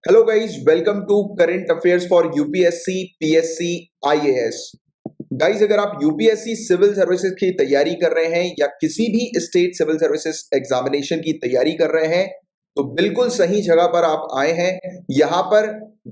Hello guys, welcome to current affairs for UPSC PSC IAS. Guys, अगर आप UPSC civil services की तैयारी कर रहे हैं या किसी भी स्टेट सिविल सर्विसेज एग्जामिनेशन की तैयारी कर रहे हैं तो बिल्कुल सही जगह पर आप आए हैं। यहां पर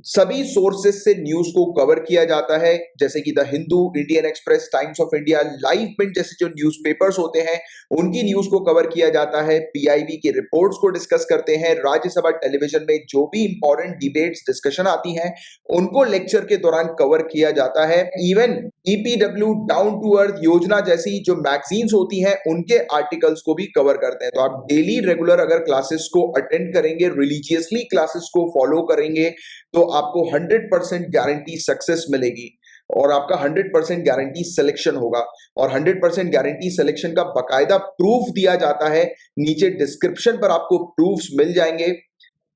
सभी सोर्सेज से न्यूज को कवर किया जाता है, जैसे कि the Hindu, Indian Express, Times of India, live mint जैसे जो न्यूज़पेपर्स होते हैं उनकी न्यूज को कवर किया जाता है। पीआईबी की रिपोर्ट्स को डिस्कस करते हैं। राज्यसभा टेलीविजन में जो भी इंपॉर्टेंट डिबेट्स डिस्कशन आती हैं उनको लेक्चर के दौरान कवर किया जाता है। Even EPW, down to earth Yojana जैसी जो मैगजीन्स होती हैं उनके आर्टिकल्स को भी कवर करते हैं। तो आप डेली रेगुलर अगर क्लासेस को अटेंड करेंगे, रिलीजियसली क्लासेस को फॉलो करेंगे तो आपको 100% गारंटी सक्सेस मिलेगी और आपका 100% गारंटी सिलेक्शन होगा। और 100% गारंटी सिलेक्शन का बकायदा प्रूफ दिया जाता है। नीचे डिस्क्रिप्शन पर आपको प्रूफ्स मिल जाएंगे,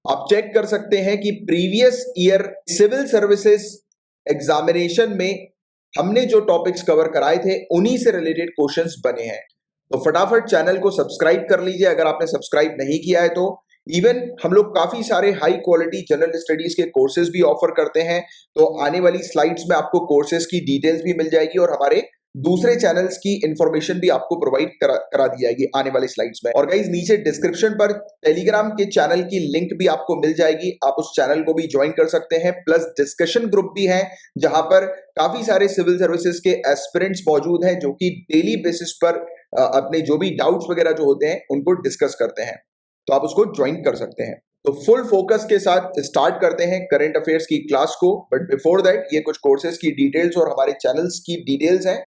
आप चेक कर सकते हैं कि previous year civil services examination में हमने जो टॉपिक्स कवर कराए थे उन्हीं से रिलेटेड क्वेश्चंस बने हैं। तो फटाफट चैनल को सब्सक्राइब कर लीजिए अगर आपने सब्सक्राइब नहीं किया है तो। इवन हम लोग काफी सारे हाई क्वालिटी जनरल स्टडीज के कोर्सेज भी ऑफर करते हैं। तो आने वाली स्लाइड्स में आपको कोर्सेज की डिटेल्स भी मिल जाएगी और हमारे दूसरे चैनल्स की इंफॉर्मेशन भी आपको प्रोवाइड करा दी जाएगी आने वाली स्लाइड्स में। और गाइस, नीचे डिस्क्रिप्शन पर टेलीग्राम के चैनल की लिंक भी आपको मिल जाएगी, आप उस चैनल को भी ज्वाइन कर सकते हैं। प्लस डिस्कशन ग्रुप भी है जहां पर काफी सारे सिविल सर्विसेज के एस्पिरेंट्स मौजूद हैं जो कि डेली बेसिस पर अपने जो भी डाउट्स वगैरह जो होते हैं उनको डिस्कस करते हैं, तो आप उसको ज्वाइन कर सकते हैं। तो फुल फोकस के साथ स्टार्ट करते हैं करंट अफेयर्स की क्लास को। बट बिफोर दैट ये कुछ कोर्सेज की डिटेल्स और हमारे चैनल्स की डिटेल्स हैं।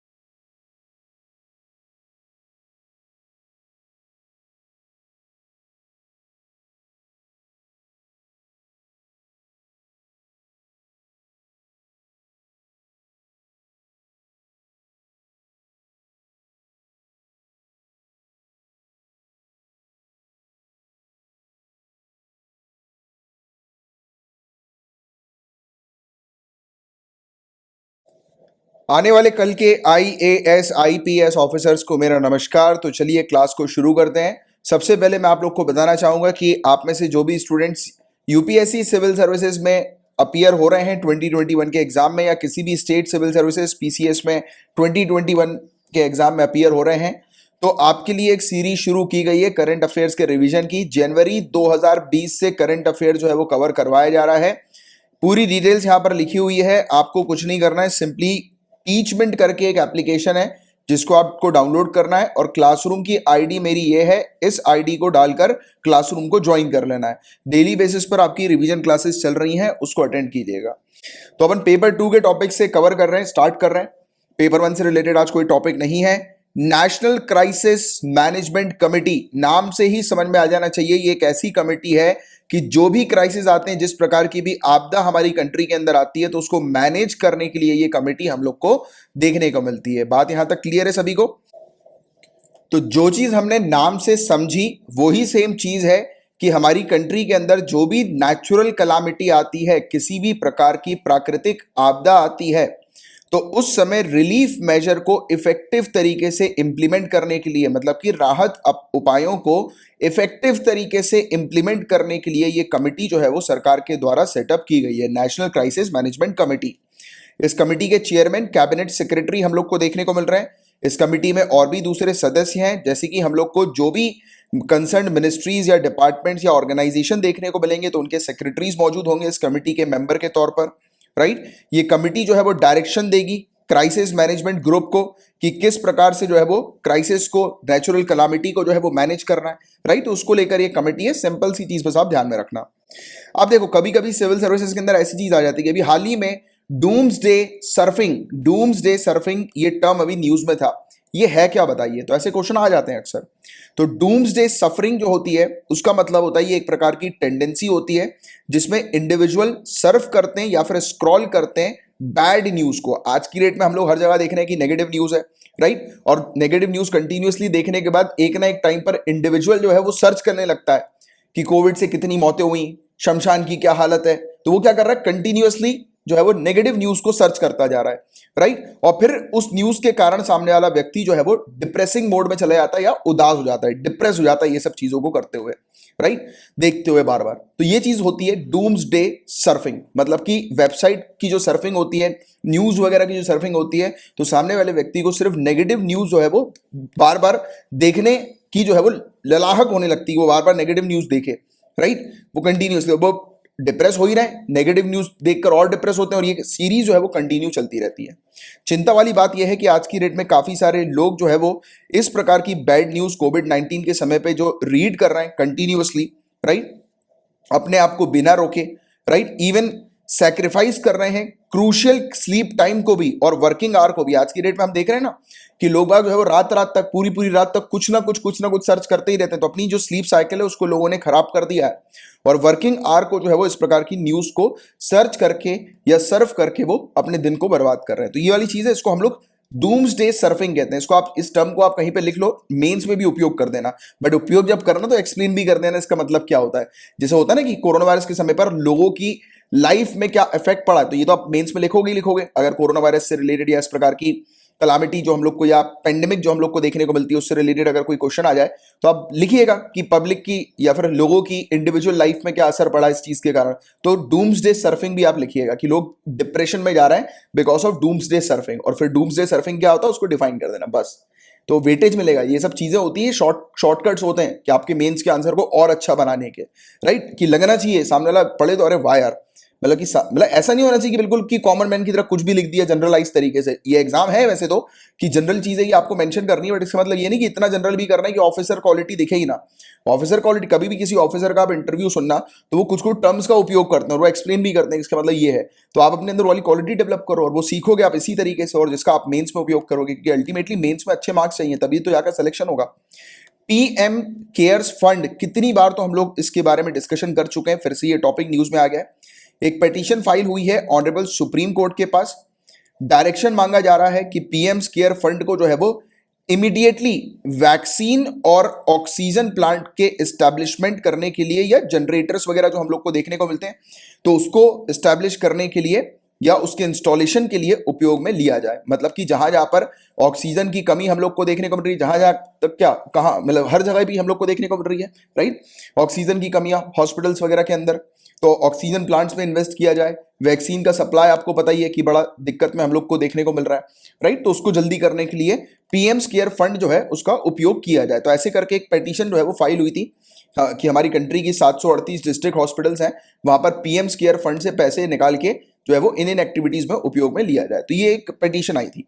आने वाले कल के आईएएस आईपीएस ऑफिसर्स को मेरा नमस्कार। तो चलिए क्लास को शुरू करते हैं। सबसे पहले मैं आप लोग को बताना चाहूंगा कि आप में से जो भी स्टूडेंट्स यूपीएससी सिविल सर्विसेज में अपीयर हो रहे हैं 2021 के एग्जाम में या किसी भी स्टेट सिविल सर्विसेज पीसीएस में 2021 के एग्जाम में अपीयर हो रहे हैं, तो आपके लिए एक सीरीज शुरू की गई है करंट अफेयर्स के रिवीजन की। जनवरी 2020 से करंट अफेयर जो है वो कवर करवाया जा रहा है। पूरी डिटेल्स यहाँ पर लिखी हुई है, आपको कुछ नहीं करना है, सिंपली टीचमेंट करके एक एप्लीकेशन है जिसको आपको डाउनलोड करना है और क्लासरूम की आईडी मेरी ये है, इस आईडी को डालकर क्लासरूम को ज्वाइन कर लेना है। डेली बेसिस पर आपकी रिवीजन क्लासेस चल रही हैं, उसको अटेंड कीजिएगा। तो अपन पेपर 2 के टॉपिक से कवर कर रहे हैं, स्टार्ट कर रहे हैं। पेपर 1 से रिलेटेड आज कोई टॉपिक नहीं है। नेशनल क्राइसिस मैनेजमेंट कमेटी, नाम से ही समझ में आ जाना चाहिए ये एक ऐसी कमेटी है कि जो भी क्राइसिस आते हैं, जिस प्रकार की भी आपदा हमारी कंट्री के अंदर आती है, तो उसको मैनेज करने के लिए ये कमेटी हम लोग को देखने को मिलती है। बात यहां तक क्लियर है सभी को? तो जो चीज हमने नाम से समझी वही सेम चीज है कि हमारी कंट्री के अंदर जो भी नेचुरल कलामिटी आती है, किसी भी प्रकार की प्राकृतिक आपदा आती है, तो उस समय रिलीफ मेजर को इफेक्टिव तरीके से इंप्लीमेंट करने के लिए, मतलब कि राहत उपायों को इफेक्टिव तरीके से इंप्लीमेंट करने के लिए ये कमेटी जो है वो सरकार के द्वारा सेटअप की गई है, नेशनल क्राइसिस मैनेजमेंट कमेटी। इस कमेटी के चेयरमैन, कैबिनेट सेक्रेटरी हम लोग को देखने को मिल रहे हैं। इस कमेटी में और भी दूसरे सदस्य हैं, जैसे कि हम लोग को जो भी कंसर्न मिनिस्ट्रीज या डिपार्टमेंट्स या ऑर्गेनाइजेशन देखने को मिलेंगे तो उनके सेक्रेटरीज मौजूद होंगे इस कमेटी के मेंबर के तौर पर, राइट। ये कमेटी जो है वो डायरेक्शन देगी क्राइसिस मैनेजमेंट ग्रुप को कि किस प्रकार से जो है वो क्राइसिस को, नेचुरल कलामिटी को जो है वो मैनेज करना है, राइट। तो उसको लेकर ये कमेटी है। सिंपल सी चीज बस आप ध्यान में रखना। आप देखो, कभी कभी सिविल सर्विसेज के अंदर ऐसी चीज आ जाती है कि अभी हाल ही में डूम्सडे सर्फिंग ये टर्म अभी न्यूज में था, ये है क्या बताइए? तो ऐसे क्वेश्चन आ जाते हैं अक्सर। तो डूम्सडे सफरिंग जो होती है उसका मतलब होता है ये एक प्रकार की टेंडेंसी होती है जिसमें इंडिविजुअल सर्फ करते हैं या फिर स्क्रॉल करते हैं बैड न्यूज को। आज की डेट में हम लोग हर जगह देख रहे हैं कि नेगेटिव न्यूज है, राइट। और नेगेटिव न्यूज कंटिन्यूअसली देखने के बाद एक ना एक टाइम पर इंडिविजुअल जो है वो सर्च करने लगता है कि कोविड से कितनी मौतें हुई, शमशान की क्या हालत है। तो वो क्या कर रहा है, कंटिन्यूअसली जो है वो नेगेटिव न्यूज को सर्च करता जा रहा है, राइट। और फिर उस न्यूज के कारण सामने वाला व्यक्ति जो है वो डिप्रेसिंग मोड में चला जाता है या उदास हो जाता है, डिप्रेस हो जाता है ये सब चीजों को करते हुए, राइट, देखते हुए बार बार। तो ये चीज होती है डूम्सडे सर्फिंग, मतलब कि वेबसाइट की जो सर्फिंग होती है, न्यूज वगैरह की जो सर्फिंग होती है, तो सामने वाले व्यक्ति को सिर्फ नेगेटिव न्यूज जो है वो बार बार देखने की जो है वो ललाहक होने लगती है, वो बार बार नेगेटिव न्यूज देखे, राइट, वो कंटिन्यूसली वो डिप्रेस हो ही रहे हैं, नेगेटिव न्यूज देखकर और डिप्रेस होते हैं, और ये सीरीज जो है वो कंटिन्यू चलती रहती है। चिंता वाली बात यह है कि आज की डेट में काफी सारे लोग जो है वो इस प्रकार की बैड न्यूज कोविड-19 के समय पे जो रीड कर रहे हैं कंटिन्यूअसली, राइट, अपने आप को बिना रोके, राइट, इवन सैक्रिफाइस कर रहे हैं क्रूशियल स्लीप टाइम को भी और वर्किंग आवर को भी। आज की डेट में हम देख रहे हैं ना कि लोग बाग जो है वो रात रात तक, पूरी पूरी रात तक कुछ ना कुछ सर्च करते ही रहते हैं, तो अपनी जो स्लीप साइकिल है उसको लोगों ने खराब कर दिया है, और वर्किंग आवर को जो है वो इस प्रकार की न्यूज को सर्च करके या सर्फ करके वो अपने दिन को बर्बाद कर रहे हैं। तो ये वाली चीज है, इसको हम लोग डूम्सडे सर्फिंग कहते हैं। इसको आप, इस टर्म को आप कहीं पे लिख लो, मेंस में भी उपयोग कर देना, बट उपयोग जब करना तो एक्सप्लेन भी कर देना इसका मतलब क्या होता है। जैसे होता है ना कि कोरोना वायरस के समय पर लोगों की लाइफ में क्या इफेक्ट पड़ा है, तो ये तो आप मेंस में लिखोगे ही लिखोगे। अगर कोरोना वायरस से रिलेटेड या इस प्रकार की कलामिटी जो हम लोग को, या पेंडेमिक जो हम लोग को देखने को मिलती है, उससे रिलेटेड अगर कोई क्वेश्चन आ जाए तो आप लिखिएगा कि पब्लिक की या फिर लोगों की इंडिविजुअल लाइफ में क्या असर पड़ा इस चीज के कारण। तो डूम्सडे सर्फिंग भी आप लिखिएगा कि लोग डिप्रेशन में जा रहे हैं बिकॉज ऑफ डूम्सडे सर्फिंग, और फिर डूम्सडे सर्फिंग क्या होता है उसको डिफाइन कर देना बस, तो वेटेज मिलेगा। ये सब चीजें होती है, शॉर्टकट्स होते हैं कि आपके मेंस के आंसर को और अच्छा बनाने के, राइट, कि लगना चाहिए सामने वाला पढ़े तो अरे वाह यार, मतलब कि मतलब ऐसा नहीं होना चाहिए कि बिल्कुल कि कॉमन मैन की तरह कुछ भी लिख दिया जनरलाइज तरीके से। ये एग्जाम है वैसे तो कि जनरल चीजें ही आपको मेंशन करनी है, बट इसका मतलब ये नहीं कि इतना जनरल भी करना है कि ऑफिसर क्वालिटी दिखे ही ना। ऑफिसर क्वालिटी, कभी भी किसी ऑफिसर का आप इंटरव्यू सुनना तो वो कुछ कुछ टर्म्स का उपयोग करते हैं और वो एक्सप्लेन भी करते हैं, इसका मतलब ये है। तो आप अपने अंदर वाली क्वालिटी डेवलप करो और वो सीखोगे आप इसी तरीके से, और जिसका आप मेंस में उपयोग करोगे, क्योंकि अल्टीमेटली मेंस में अच्छे मार्क्स चाहिए, तभी तो जाकर सिलेक्शन होगा। पीएम केयर्स फंड, कितनी बार तो हम लोग इसके बारे में डिस्कशन कर चुके हैं, फिर से ये टॉपिक न्यूज में आ गया है। एक पिटीशन फाइल हुई है ऑनरेबल सुप्रीम कोर्ट के पास। डायरेक्शन मांगा जा रहा है कि पीएम केयर फंड को जो है वो इमीडिएटली वैक्सीन और ऑक्सीजन प्लांट के एस्टैब्लिशमेंट करने के लिए, या जनरेटर्स वगैरह जो हम लोग को देखने को मिलते हैं, तो उसको एस्टैब्लिश करने के लिए या उसके इंस्टॉलेशन के लिए उपयोग में लिया जाए। मतलब कि जहां जहां पर ऑक्सीजन की कमी हम लोग को देखने को मिल रही है, जहां जहां तक क्या कहां, मतलब हर जगह भी हम लोग को देखने को मिल रही है, राइट, ऑक्सीजन की कमियां हॉस्पिटल्स वगैरह के अंदर, तो ऑक्सीजन प्लांट्स में इन्वेस्ट किया जाए। वैक्सीन का सप्लाई आपको पता ही है कि बड़ा दिक्कत में हम लोग को देखने को मिल रहा है, राइट, तो उसको जल्दी करने के लिए पीएम केयर फंड जो है उसका उपयोग किया जाए। तो ऐसे करके एक पिटीशन जो है वो फाइल हुई थी कि हमारी कंट्री की 738 डिस्ट्रिक्ट हॉस्पिटल्स हैं, वहां पर पीएम केयर फंड से पैसे निकाल के जो है वो इन एक्टिविटीज में उपयोग में लिया जाए। तो ये एक पिटीशन आई थी।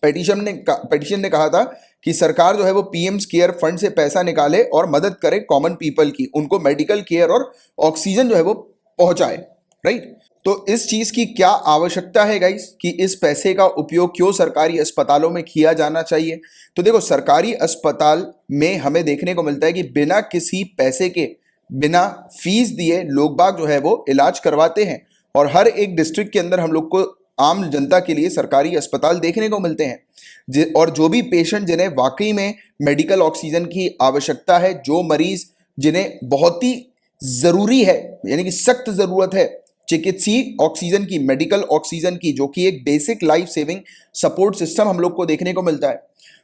पिटीशन ने कहा था कि सरकार जो है वो पीएम केयर फंड से पैसा निकाले और मदद करे कॉमन पीपल की, उनको मेडिकल केयर और ऑक्सीजन जो है वो पहुंचाए, राइट। तो इस चीज की क्या आवश्यकता है गाइस, कि इस पैसे का उपयोग क्यों सरकारी अस्पतालों में किया जाना चाहिए। तो देखो, सरकारी अस्पताल में हमें देखने को मिलता है कि बिना किसी पैसे के, बिना फीस दिए लोग बाग जो है वो इलाज करवाते हैं, और हर एक डिस्ट्रिक्ट के अंदर हम लोग को आम जनता के लिए सरकारी अस्पताल देखने को मिलते हैं। और जो भी पेशेंट जिन्हें वाकई में मेडिकल ऑक्सीजन की आवश्यकता है, जो मरीज जिन्हें बहुत ही जरूरी है, यानी कि सख्त जरूरत है चिकित्सीय ऑक्सीजन की, मेडिकल ऑक्सीजन की, जो कि एक basic life saving support system हम लोग को देखने को मिलता है,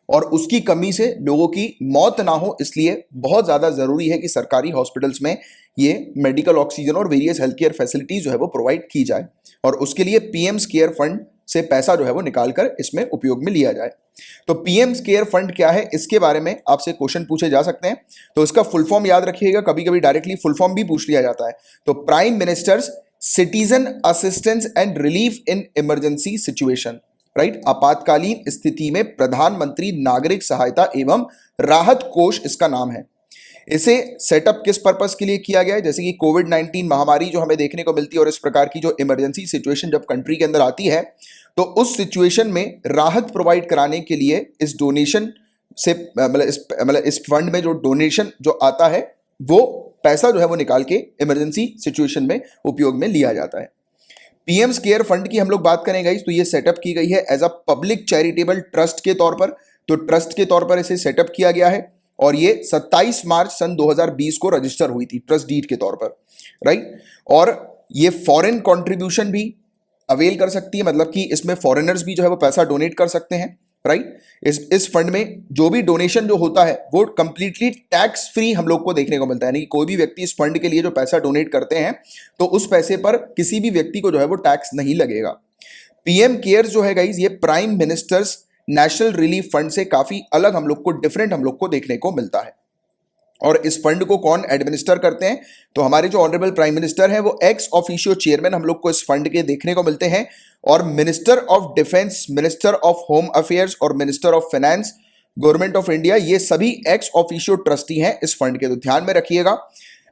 और उसकी कमी से लोगों की मौत ना हो, इसलिए बहुत ज्यादा जरूरी है कि सरकारी हॉस्पिटल्स में ये मेडिकल ऑक्सीजन और वेरियस हेल्थ केयर फैसिलिटीज जो है वो प्रोवाइड की जाए, और उसके लिए पीएम केयर फंड से पैसा जो है वो निकालकर इसमें उपयोग में लिया जाए। तो पीएम केयर फंड क्या है, इसके बारे में आपसे क्वेश्चन पूछे जा सकते हैं, तो इसका फुल फॉर्म याद रखिएगा, कभी कभी डायरेक्टली फुल फॉर्म भी पूछ लिया जाता है। तो prime ministers citizen assistance and relief in emergency situation, right, आपातकालीन स्थिति में प्रधानमंत्री नागरिक सहायता एवं राहत कोष इसका नाम है। इसे सेटअप किस पर्पस के लिए किया गया है, जैसे कि कोविड-19 महामारी जो हमें देखने को मिलती है, और इस प्रकार की जो इमरजेंसी सिचुएशन जब कंट्री के अंदर आती है, तो उस सिचुएशन में राहत प्रोवाइड कराने के लिए इस डोनेशन से, मतलब इस फंड में जो डोनेशन जो आता है, वो पैसा जो है वो निकाल के इमरजेंसी सिचुएशन में उपयोग में लिया जाता है। पीएम केयर फंड की हम लोग बात करें गाइस, तो ये सेटअप की गई है as a public charitable trust के तौर पर। तो ट्रस्ट के तौर पर इसे सेटअप किया गया है, और ये 27 मार्च सन 2020 को रजिस्टर हुई थी ट्रस्ट डीड के तौर पर, राइट। और ये फॉरेन कंट्रीब्यूशन भी अवेल कर सकती है, मतलब कि इसमें फॉरेनर्स भी जो है वो पैसा डोनेट कर सकते हैं, राइट। इस फंड में जो भी डोनेशन जो होता है वो कंप्लीटली टैक्स फ्री हम लोग को देखने को मिलता है, यानी कि कोई भी व्यक्ति इस फंड के लिए जो पैसा डोनेट करते हैं तो उस पैसे पर किसी भी व्यक्ति को जो है वो टैक्स नहीं लगेगा। पीएम केयर्स जो है गाइज, ये prime ministers national relief fund से काफी अलग हम लोग को, डिफरेंट हम लोग को देखने को मिलता है। और इस फंड को कौन एडमिनिस्टर करते हैं, तो हमारे जो ऑनरेबल प्राइम मिनिस्टर हैं वो एक्स ऑफिशियो चेयरमैन हम लोग को इस फंड के देखने को मिलते हैं। और minister of defence, minister of home affairs और minister of finance, government of India, ये सभी एक्स ऑफिशियो ट्रस्टी हैं इस फंड के। तो ध्यान में रखिएगा,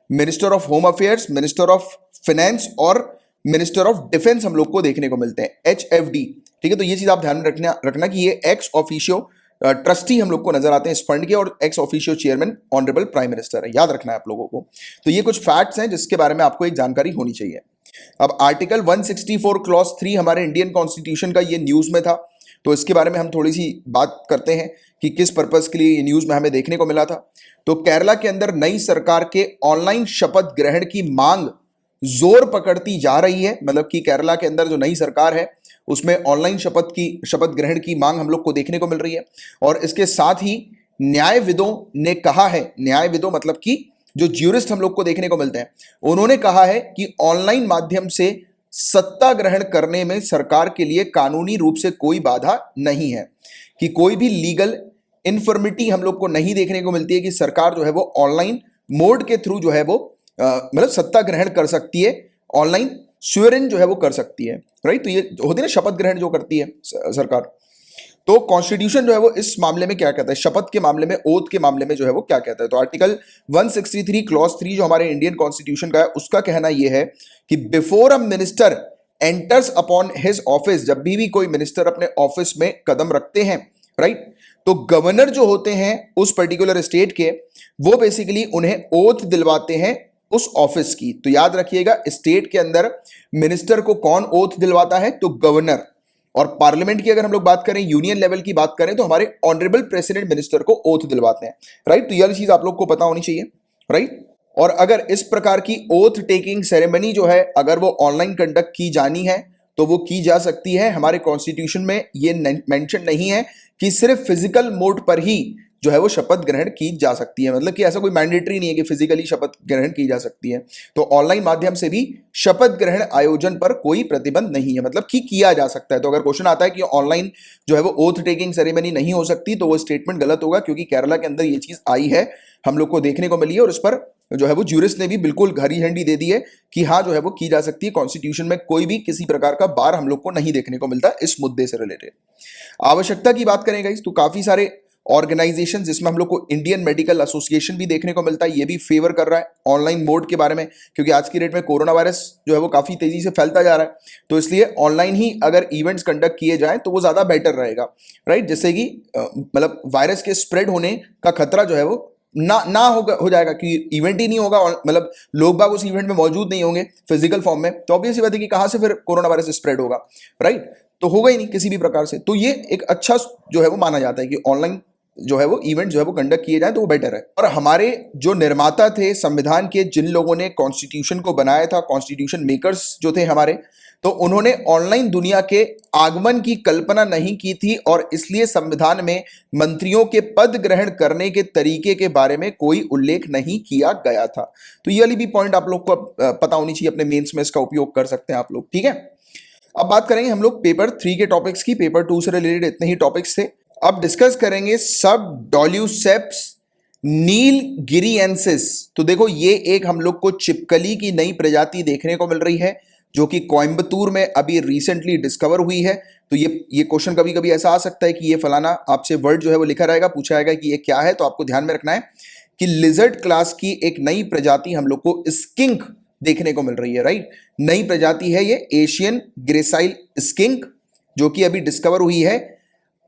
minister of home affairs, minister of finance और मिनिस्टर ऑफ डिफेंस हम लोग को देखने को मिलते हैं, HFD। ठीक है, तो ये चीज आप ध्यान में रखना कि ये एक्स ऑफिशियो ट्रस्टी हम लोग को नजर आते हैं इस फंड के, और ex officio chairman honourable prime minister है, याद रखना है आप लोगों को। तो ये कुछ फैक्ट्स हैं जिसके बारे में आपको एक जानकारी होनी चाहिए। अब आर्टिकल 164 क्लॉज 3 हमारे इंडियन कॉन्स्टिट्यूशन का ये न्यूज में था, तो इसके बारे में हम थोड़ी सी बात करते हैं कि किस पर्पस के लिए ये न्यूज में हमें देखने को मिला था। तो केरला के अंदर नई सरकार के ऑनलाइन शपथ ग्रहण की मांग जोर पकड़ती जा रही है, मतलब कि केरला के अंदर जो नई सरकार है उसमें ऑनलाइन शपथ ग्रहण की मांग हम लोग को देखने को मिल रही है। और इसके साथ ही न्यायविदों ने कहा है, न्यायविदों मतलब कि जो ज्यूरिस्ट हम लोग को देखने को मिलते हैं, उन्होंने कहा है कि ऑनलाइन माध्यम से सत्ता ग्रहण करने में सरकार के लिए कानूनी रूप से कोई बाधा नहीं है, कि कोई भी लीगल इन्फर्मिटी हम लोग को नहीं देखने को मिलती है कि सरकार जो है वो ऑनलाइन मोड के थ्रू जो है वो मतलब सत्ता ग्रहण कर सकती है, ऑनलाइन स्वेरिन जो है वो कर सकती है, राइट। तो ये होती है ना शपथ ग्रहण जो करती है सरकार। तो कॉन्स्टिट्यूशन जो है वो इस मामले में क्या कहता है, शपथ के मामले में, ओथ के मामले में जो है वो क्या कहता है। तो आर्टिकल 163 क्लॉज 3 जो हमारे इंडियन कॉन्स्टिट्यूशन का है, उसका कहना यह है कि before a minister enters upon his office, जब भी कोई मिनिस्टर अपने ऑफिस में कदम रखते हैं, राइट, तो गवर्नर जो होते हैं उस पर्टिकुलर स्टेट के, वो बेसिकली उन्हें ओथ दिलवाते हैं उस ऑफिस की। तो याद रखिएगा, स्टेट के अंदर मिनिस्टर को कौन ओथ दिलवाता है, तो गवर्नर। और पार्लियामेंट की अगर हम लोग बात करें, यूनियन लेवल की बात करें, तो हमारे ऑनरेबल प्रेसिडेंट मिनिस्टर को ओथ दिलवाते हैं, राइट। तो यह चीज आप लोग को पता होनी चाहिए, राइट। और अगर इस प्रकार की ओथ टेकिंग सेरेमनी जो है अगर वो ऑनलाइन कंडक्ट की जानी है तो वो की जा सकती है। हमारे कॉन्स्टिट्यूशन में ये मेंशन नहीं है कि सिर्फ फिजिकल मोड पर ही जो है वो शपथ ग्रहण की जा सकती है, मतलब कि ऐसा कोई मैंडेटरी नहीं है कि फिजिकली शपथ ग्रहण की जा सकती है। तो ऑनलाइन माध्यम से भी शपथ ग्रहण आयोजन पर कोई प्रतिबंध नहीं है, मतलब कि किया जा सकता है। तो अगर क्वेश्चन आता है कि ऑनलाइन जो है वो ओथ टेकिंग सेरेमनी नहीं हो सकती, तो वो स्टेटमेंट गलत होगा, क्योंकि केरला के अंदर ये चीज आई है, हम लोग को देखने को मिली है, और इस पर जो है वो ज्यूरिस्ट ने भी बिल्कुल हरी झंडी दे दी है कि हाँ जो है वो की जा सकती है। कॉन्स्टिट्यूशन में कोई भी किसी प्रकार का बार हम लोग को नहीं देखने को मिलता इस मुद्दे से रिलेटेड। आवश्यकता की बात करें गाइस, तो काफी सारे ऑर्गेनाइजेशन, जिसमें हम लोग को इंडियन मेडिकल एसोसिएशन भी देखने को मिलता है, ये भी फेवर कर रहा है ऑनलाइन मोड के बारे में, क्योंकि आज की डेट में कोरोना वायरस जो है वो काफी तेजी से फैलता जा रहा है, तो इसलिए ऑनलाइन ही अगर इवेंट्स कंडक्ट किए जाएं तो वो ज्यादा बेटर रहेगा, राइट। जिससे कि मतलब वायरस के स्प्रेड होने का खतरा जो है वो ना हो जाएगा, कि इवेंट ही नहीं होगा, मतलब लोग बाग उस इवेंट में मौजूद नहीं होंगे फिजिकल फॉर्म में, तो ऑब्वियस बात है कि कहां से फिर कोरोना वायरस स्प्रेड होगा, राइट। तो होगा ही नहीं किसी भी प्रकार से। तो ये एक अच्छा जो है वो माना जाता है कि ऑनलाइन जो है वो इवेंट जो है वो कंडक्ट किए जाए तो वो बेटर है। और हमारे जो निर्माता थे संविधान के, जिन लोगों ने कॉन्स्टिट्यूशन को बनाया था, कॉन्स्टिट्यूशन मेकर्स जो थे हमारे, तो उन्होंने ऑनलाइन दुनिया के आगमन की कल्पना नहीं की थी, और इसलिए संविधान में मंत्रियों के पद ग्रहण करने के तरीके के बारे में कोई उल्लेख नहीं किया गया था। तो ये वाली भी पॉइंट आप लोग को पता होनी चाहिए, अपने मेंस में इसका उपयोग कर सकते हैं आप लोग, ठीक है। अब बात करेंगे हम लोग पेपर 3 के टॉपिक्स की। पेपर 2 से रिलेटेड इतने ही टॉपिक्स थे। अब डिस्कस करेंगे सब डॉल्यूसेप्स नीलगिरिएंसिस। तो देखो ये एक हम लोग को छिपकली की नई प्रजाति देखने को मिल रही है, जो कि कोयंबतूर में अभी रिसेंटली डिस्कवर हुई है। तो ये क्वेश्चन कभी कभी ऐसा आ सकता है कि ये फलाना आपसे वर्ड जो है वो लिखा रहेगा, पूछा जाएगा कि ये क्या है, तो आपको ध्यान में रखना है कि लिजर्ड क्लास की एक नई प्रजाति हम लोग को स्किंक देखने को मिल रही है, राइट। नई प्रजाति है ये एशियन ग्रेसाइल स्किंक, जो कि अभी डिस्कवर हुई है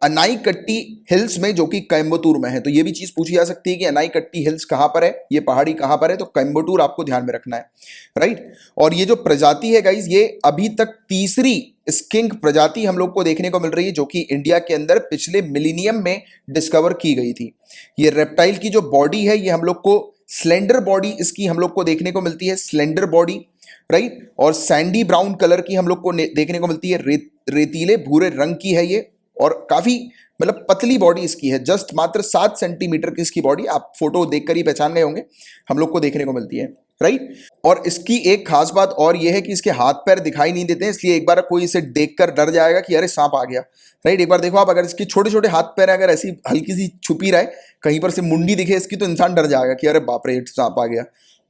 अनाईकट्टी हिल्स में, जो कि कोयंबतूर में है। तो ये भी चीज पूछी जा सकती है कि अनाईकट्टी हिल्स कहां पर है, ये पहाड़ी कहां पर है, तो कोयंबतूर आपको ध्यान में रखना है, राइट। और ये जो प्रजाति है गाइज, ये अभी तक तीसरी स्किंक प्रजाति हम लोग को देखने को मिल रही है, जो कि इंडिया के अंदर पिछले मिलीनियम में डिस्कवर की गई थी। ये रेप्टाइल की जो बॉडी है, ये हम लोग को स्लेंडर बॉडी इसकी हम लोग को देखने को मिलती है, स्लेंडर बॉडी, राइट। और सैंडी ब्राउन कलर की हम लोग को देखने को मिलती है, रेतीले भूरे रंग की है ये, और काफी मतलब पतली बॉडी इसकी है, जस्ट मात्र 7 सेंटीमीटर की इसकी बॉडी, आप फोटो देखकर ही पहचान गए होंगे, हम लोग को देखने को मिलती है, राइट। और इसकी एक खास बात और यह है कि इसके हाथ पैर दिखाई नहीं देते हैं, इसलिए एक बार कोई इसे देखकर डर जाएगा कि अरे सांप आ गया, राइट। एक बार देखो आप, अगर इसके छोटे छोटे हाथ पैर अगर ऐसी हल्की सी छुपी रहे, कहीं पर से मुंडी दिखे इसकी, तो इंसान डर जाएगा कि अरे बाप रे सांप आ गया।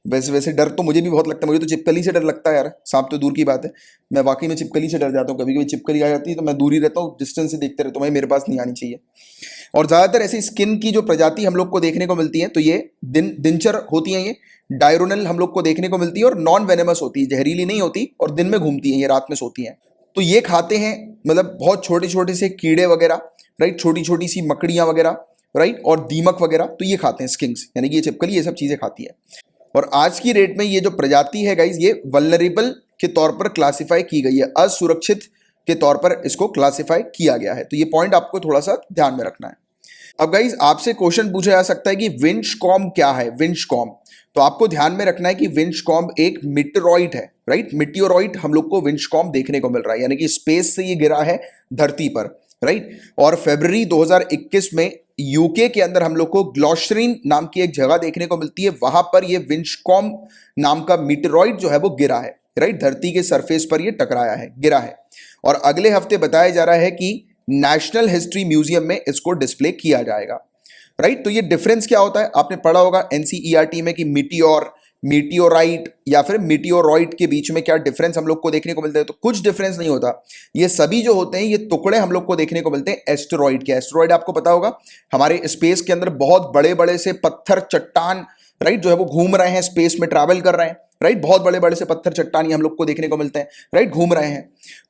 वैसे वैसे डर तो मुझे भी बहुत लगता है, मुझे तो छिपकली से डर लगता है यार, सांप तो दूर की बात है, मैं वाकई में छिपकली से डर जाता हूँ। कभी कभी छिपकली आ जाती है तो मैं दूर ही रहता हूँ, डिस्टेंस से देखते रहता हूँ, भाई मेरे पास नहीं आनी चाहिए। और ज्यादातर ऐसी स्किन की जो प्रजाति हम लोग को देखने को मिलती है, तो ये दिनचर होती हैं, ये डायरोनल हम लोग को देखने को मिलती है, और नॉन वेनेमस होती है, जहरीली नहीं होती, और दिन में घूमती है, ये रात में सोती हैं। तो ये खाते हैं मतलब बहुत छोटे छोटे से कीड़े वगैरह, राइट, छोटी छोटी सी मकड़ियां वगैरह, राइट, और दीमक वगैरह, तो ये खाते हैं स्किंक्स, यानी कि ये छिपकली ये सब चीजें खाती है। और आज की डेट में ये जो प्रजाति है गाइज, ये वल्नरेबल के तौर पर क्लासिफाई की गई है, असुरक्षित के तौर पर इसको क्लासिफाई किया गया है। तो ये पॉइंट आपको थोड़ा सा ध्यान में रखना है। अब गाइज आपसे क्वेश्चन पूछा जा सकता है कि विंचकॉम्ब क्या है, विंचकॉम्ब। तो आपको ध्यान में रखना है कि विंचकॉम्ब एक मिटेरॉइड है, राइट, मिटियोरॉइड हम लोग को विंचकॉम्ब देखने को मिल रहा है, यानी कि स्पेस से ये गिरा है धरती पर, राइट। और फरवरी 2021 में यूके के अंदर हम लोग को ग्लॉशरीन नाम की एक जगह देखने को मिलती है, वहां पर ये विंचकॉम्ब नाम का मिटेरॉइड जो है वो गिरा है, राइट, धरती के सरफेस पर ये टकराया है, गिरा है। और अगले हफ्ते बताया जा रहा है कि नेशनल हिस्ट्री म्यूजियम में इसको डिस्प्ले किया जाएगा, राइट। तो ये डिफरेंस क्या होता है, आपने पढ़ा होगा एनसीईआरटी में कि मीटियोर, मीटियोराइट या फिर मीटियोरॉइड के बीच में क्या डिफरेंस हम लोग को देखने को मिलता है। तो कुछ डिफरेंस नहीं होता, ये सभी जो होते हैं ये टुकड़े हम लोग को देखने को मिलते हैं एस्टेरॉइड के। एस्टेरॉइड आपको पता होगा हमारे स्पेस के अंदर बहुत बड़े बड़े से पत्थर चट्टान, राइट, जो है वो घूम रहे हैं, स्पेस में ट्रैवल कर रहे हैं, राइट, बहुत बड़े बड़े से पत्थर चट्टान हम लोग को देखने को मिलते हैं, राइट, घूम रहे हैं।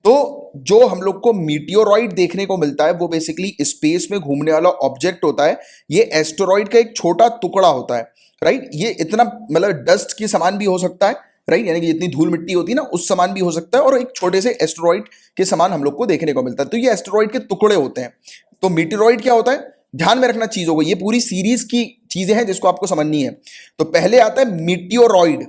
तो जो हम लोग को मीटियोरॉइड देखने को मिलता है वो बेसिकली स्पेस में घूमने वाला ऑब्जेक्ट होता है, ये एस्टेरॉइड का एक छोटा टुकड़ा होता है, राइट। ये इतना मतलब डस्ट के समान भी हो सकता है, राइट, यानी कि जितनी धूल मिट्टी होती है ना उस समान भी हो सकता है, और एक छोटे से एस्टेरॉइड के समान हम लोग को देखने को मिलता है। तो ये एस्टेरॉइड के टुकड़े होते हैं। तो मीटियोरॉइड क्या होता है, ध्यान में रखना चीजों को, ये पूरी सीरीज की चीजें हैं जिसको आपको समझनी है। तो पहले आता है मीटियोरॉइड,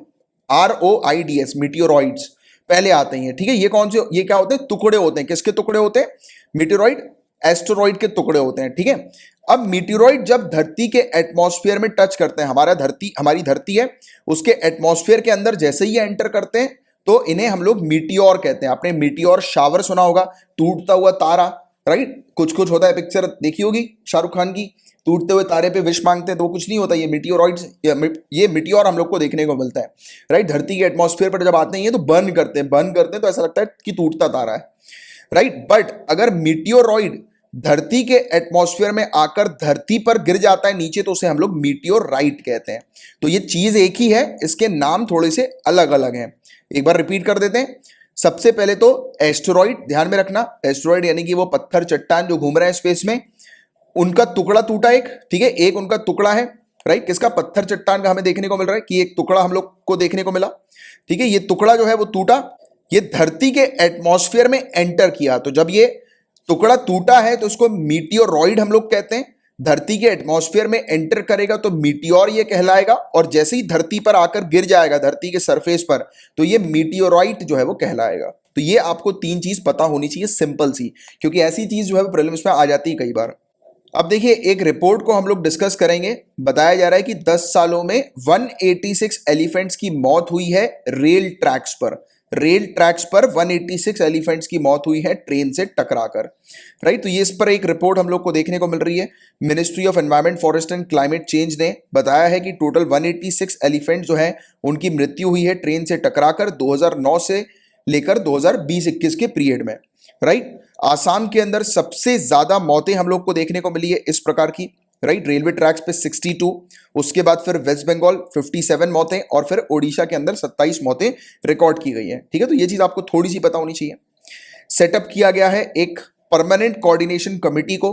ROIDS, मीटियोरॉइड्स पहले आते हैं, ठीक है। ये कौन से, ये क्या होते हैं, टुकड़े होते हैं, किसके टुकड़े होते हैं, मीटियोरॉइड, एस्टेरॉइड के टुकड़े होते हैं, ठीक है। अब मीटियोरॉइड जब धरती के एटमॉस्फेयर में टच करते हैं, हमारी धरती है उसके एटमॉस्फेयर के अंदर जैसे ही एंटर करते हैं तो इन्हें हम लोग मीटियोर कहते हैं। आपने मीटियोर शावर सुना होगा, टूटता हुआ तारा, राइट, कुछ कुछ होता है, पिक्चर देखी होगी शाहरुख खान की, टूटते हुए तारे पे विश मांगते हैं तो कुछ नहीं होता, ये मीटियोरॉइड्स, ये मीटियोर हम लोग को देखने को मिलता है, राइट। धरती के एटमॉस्फेयर पर जब आते हैं ये तो बर्न करते हैं तो ऐसा लगता है कि टूटता तारा है, राइट। बट अगर मीटियोरॉइड धरती के एटमॉस्फेयर में आकर धरती पर गिर जाता है नीचे तो उसे हम लोग मीटियोराइट कहते हैं। तो ये चीज एक ही है, इसके नाम थोड़े से अलग अलग हैं। एक बार रिपीट कर देते हैं। सबसे पहले तो एस्टेरॉइड, ध्यान में रखना, एस्टेरॉइड यानी कि वो पत्थर चट्टान जो घूम रहे हैं स्पेस में, उनका टुकड़ा टूटा एक, ठीक है, एक उनका टुकड़ा है, राइट, किसका, पत्थर चट्टान का हमें देखने को मिल रहा है कि एक टुकड़ा हम लोग को देखने को मिला, ठीक है। ये टुकड़ा जो है वो टूटा, ये धरती के एटमॉस्फेयर में एंटर किया। तो जब ये टुकड़ा टूटा है तो उसको मीटियोरॉइड हम लोग कहते हैं, धरती के एटमॉस्फेयर में एंटर करेगा तो मीटियोर ये कहलाएगा, और जैसे ही धरती पर आकर गिर जाएगा धरती के सरफेस पर तो ये मीटियोराइट जो है वो कहलाएगा। तो ये आपको तीन चीज पता होनी चाहिए, सिंपल सी, क्योंकि ऐसी चीज जो है प्रीलिम्स में आ जाती है कई बार। अब देखिए एक रिपोर्ट को हम लोग डिस्कस करेंगे। बताया जा रहा है कि 10 सालों में 186 एलिफेंट्स की मौत हुई है रेल ट्रैक्स पर, रेल ट्रैक्स पर 186 एलिफेंट्स की मौत हुई है ट्रेन से टकराकर, राइट। तो ये इस पर एक रिपोर्ट हम लोग को देखने को मिल रही है। Ministry of environment, forest and climate change ने बताया है कि टोटल 186 एलिफेंट जो है उनकी मृत्यु हुई है ट्रेन से टकराकर 2009 से लेकर 2020-21 के पीरियड में, राइट। आसाम के अंदर सबसे ज्यादा मौतें हम लोग को देखने को मिली है इस प्रकार की, राइट, रेलवे ट्रैक्स पे 62, उसके बाद फिर वेस्ट बंगाल 57 मौतें, और फिर ओडिशा के अंदर 27 मौतें रिकॉर्ड की गई हैं, ठीक है। तो ये चीज आपको थोड़ी सी पता होनी चाहिए। सेटअप किया गया है एक परमानेंट कोऑर्डिनेशन कमिटी को,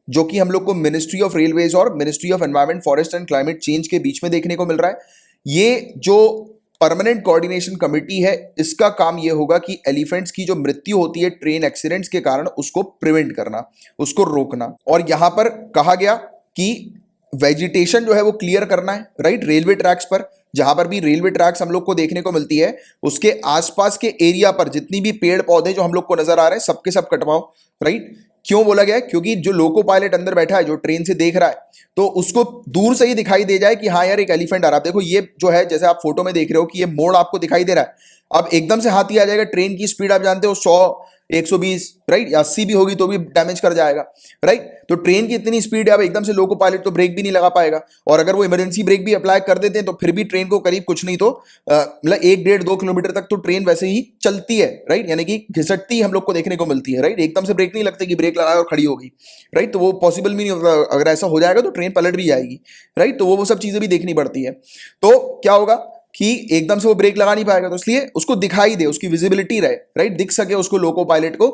जो कि हम लोग को मिनिस्ट्री ऑफ रेलवेज और ministry of environment, forest and climate change के बीच में देखने को मिल रहा है। ये जो परमानेंट कोऑर्डिनेशन कमिटी है इसका काम यह होगा कि एलिफेंट्स की जो मृत्यु होती है ट्रेन एक्सीडेंट्स के कारण उसको प्रिवेंट करना, उसको रोकना। और यहां पर कहा गया कि वेजिटेशन जो है वो क्लियर करना है, राइट, रेलवे ट्रैक्स पर, जहां पर भी रेलवे ट्रैक्स हम लोग को देखने को मिलती है उसके आसपास के एरिया पर जितनी भी पेड़ पौधे जो हम लोग को नजर आ रहे हैं सबके सब कटवाओ, राइट। क्यों बोला गया है? क्योंकि जो लोको पायलट अंदर बैठा है, जो ट्रेन से देख रहा है, तो उसको दूर से ही दिखाई दे जाए कि हाँ यार एक एलिफेंट आ रहा है। देखो ये जो है, जैसे आप फोटो में देख रहे हो कि ये मोड़ आपको दिखाई दे रहा है। अब एकदम से हाथी आ जाएगा, ट्रेन की स्पीड आप जानते हो 100, 120, राइट, 80 भी होगी तो भी डैमेज कर जाएगा, राइट। तो ट्रेन की इतनी स्पीड है, अब एकदम से लोको पायलट तो ब्रेक भी नहीं लगा पाएगा, और अगर वो इमरजेंसी ब्रेक भी अप्लाई कर देते हैं तो फिर भी ट्रेन को करीब कुछ नहीं तो मतलब 1, 1.5, 2 किलोमीटर तक तो ट्रेन वैसे ही चलती है, राइट, यानी कि घिसटती हम लोग को देखने को मिलती है, राइट। एकदम से ब्रेक नहीं लगते कि ब्रेक लगाया और खड़ी हो गई, राइट, तो वो पॉसिबल भी नहीं होता। अगर ऐसा हो जाएगा तो ट्रेन पलट भी जाएगी, राइट, तो वो सब चीजें भी देखनी पड़ती है। तो क्या होगा कि एकदम से वो ब्रेक लगा नहीं पाएगा, तो इसलिए उसको दिखाई दे, उसकी विजिबिलिटी रहे, राइट, दिख सके उसको लोको पायलट को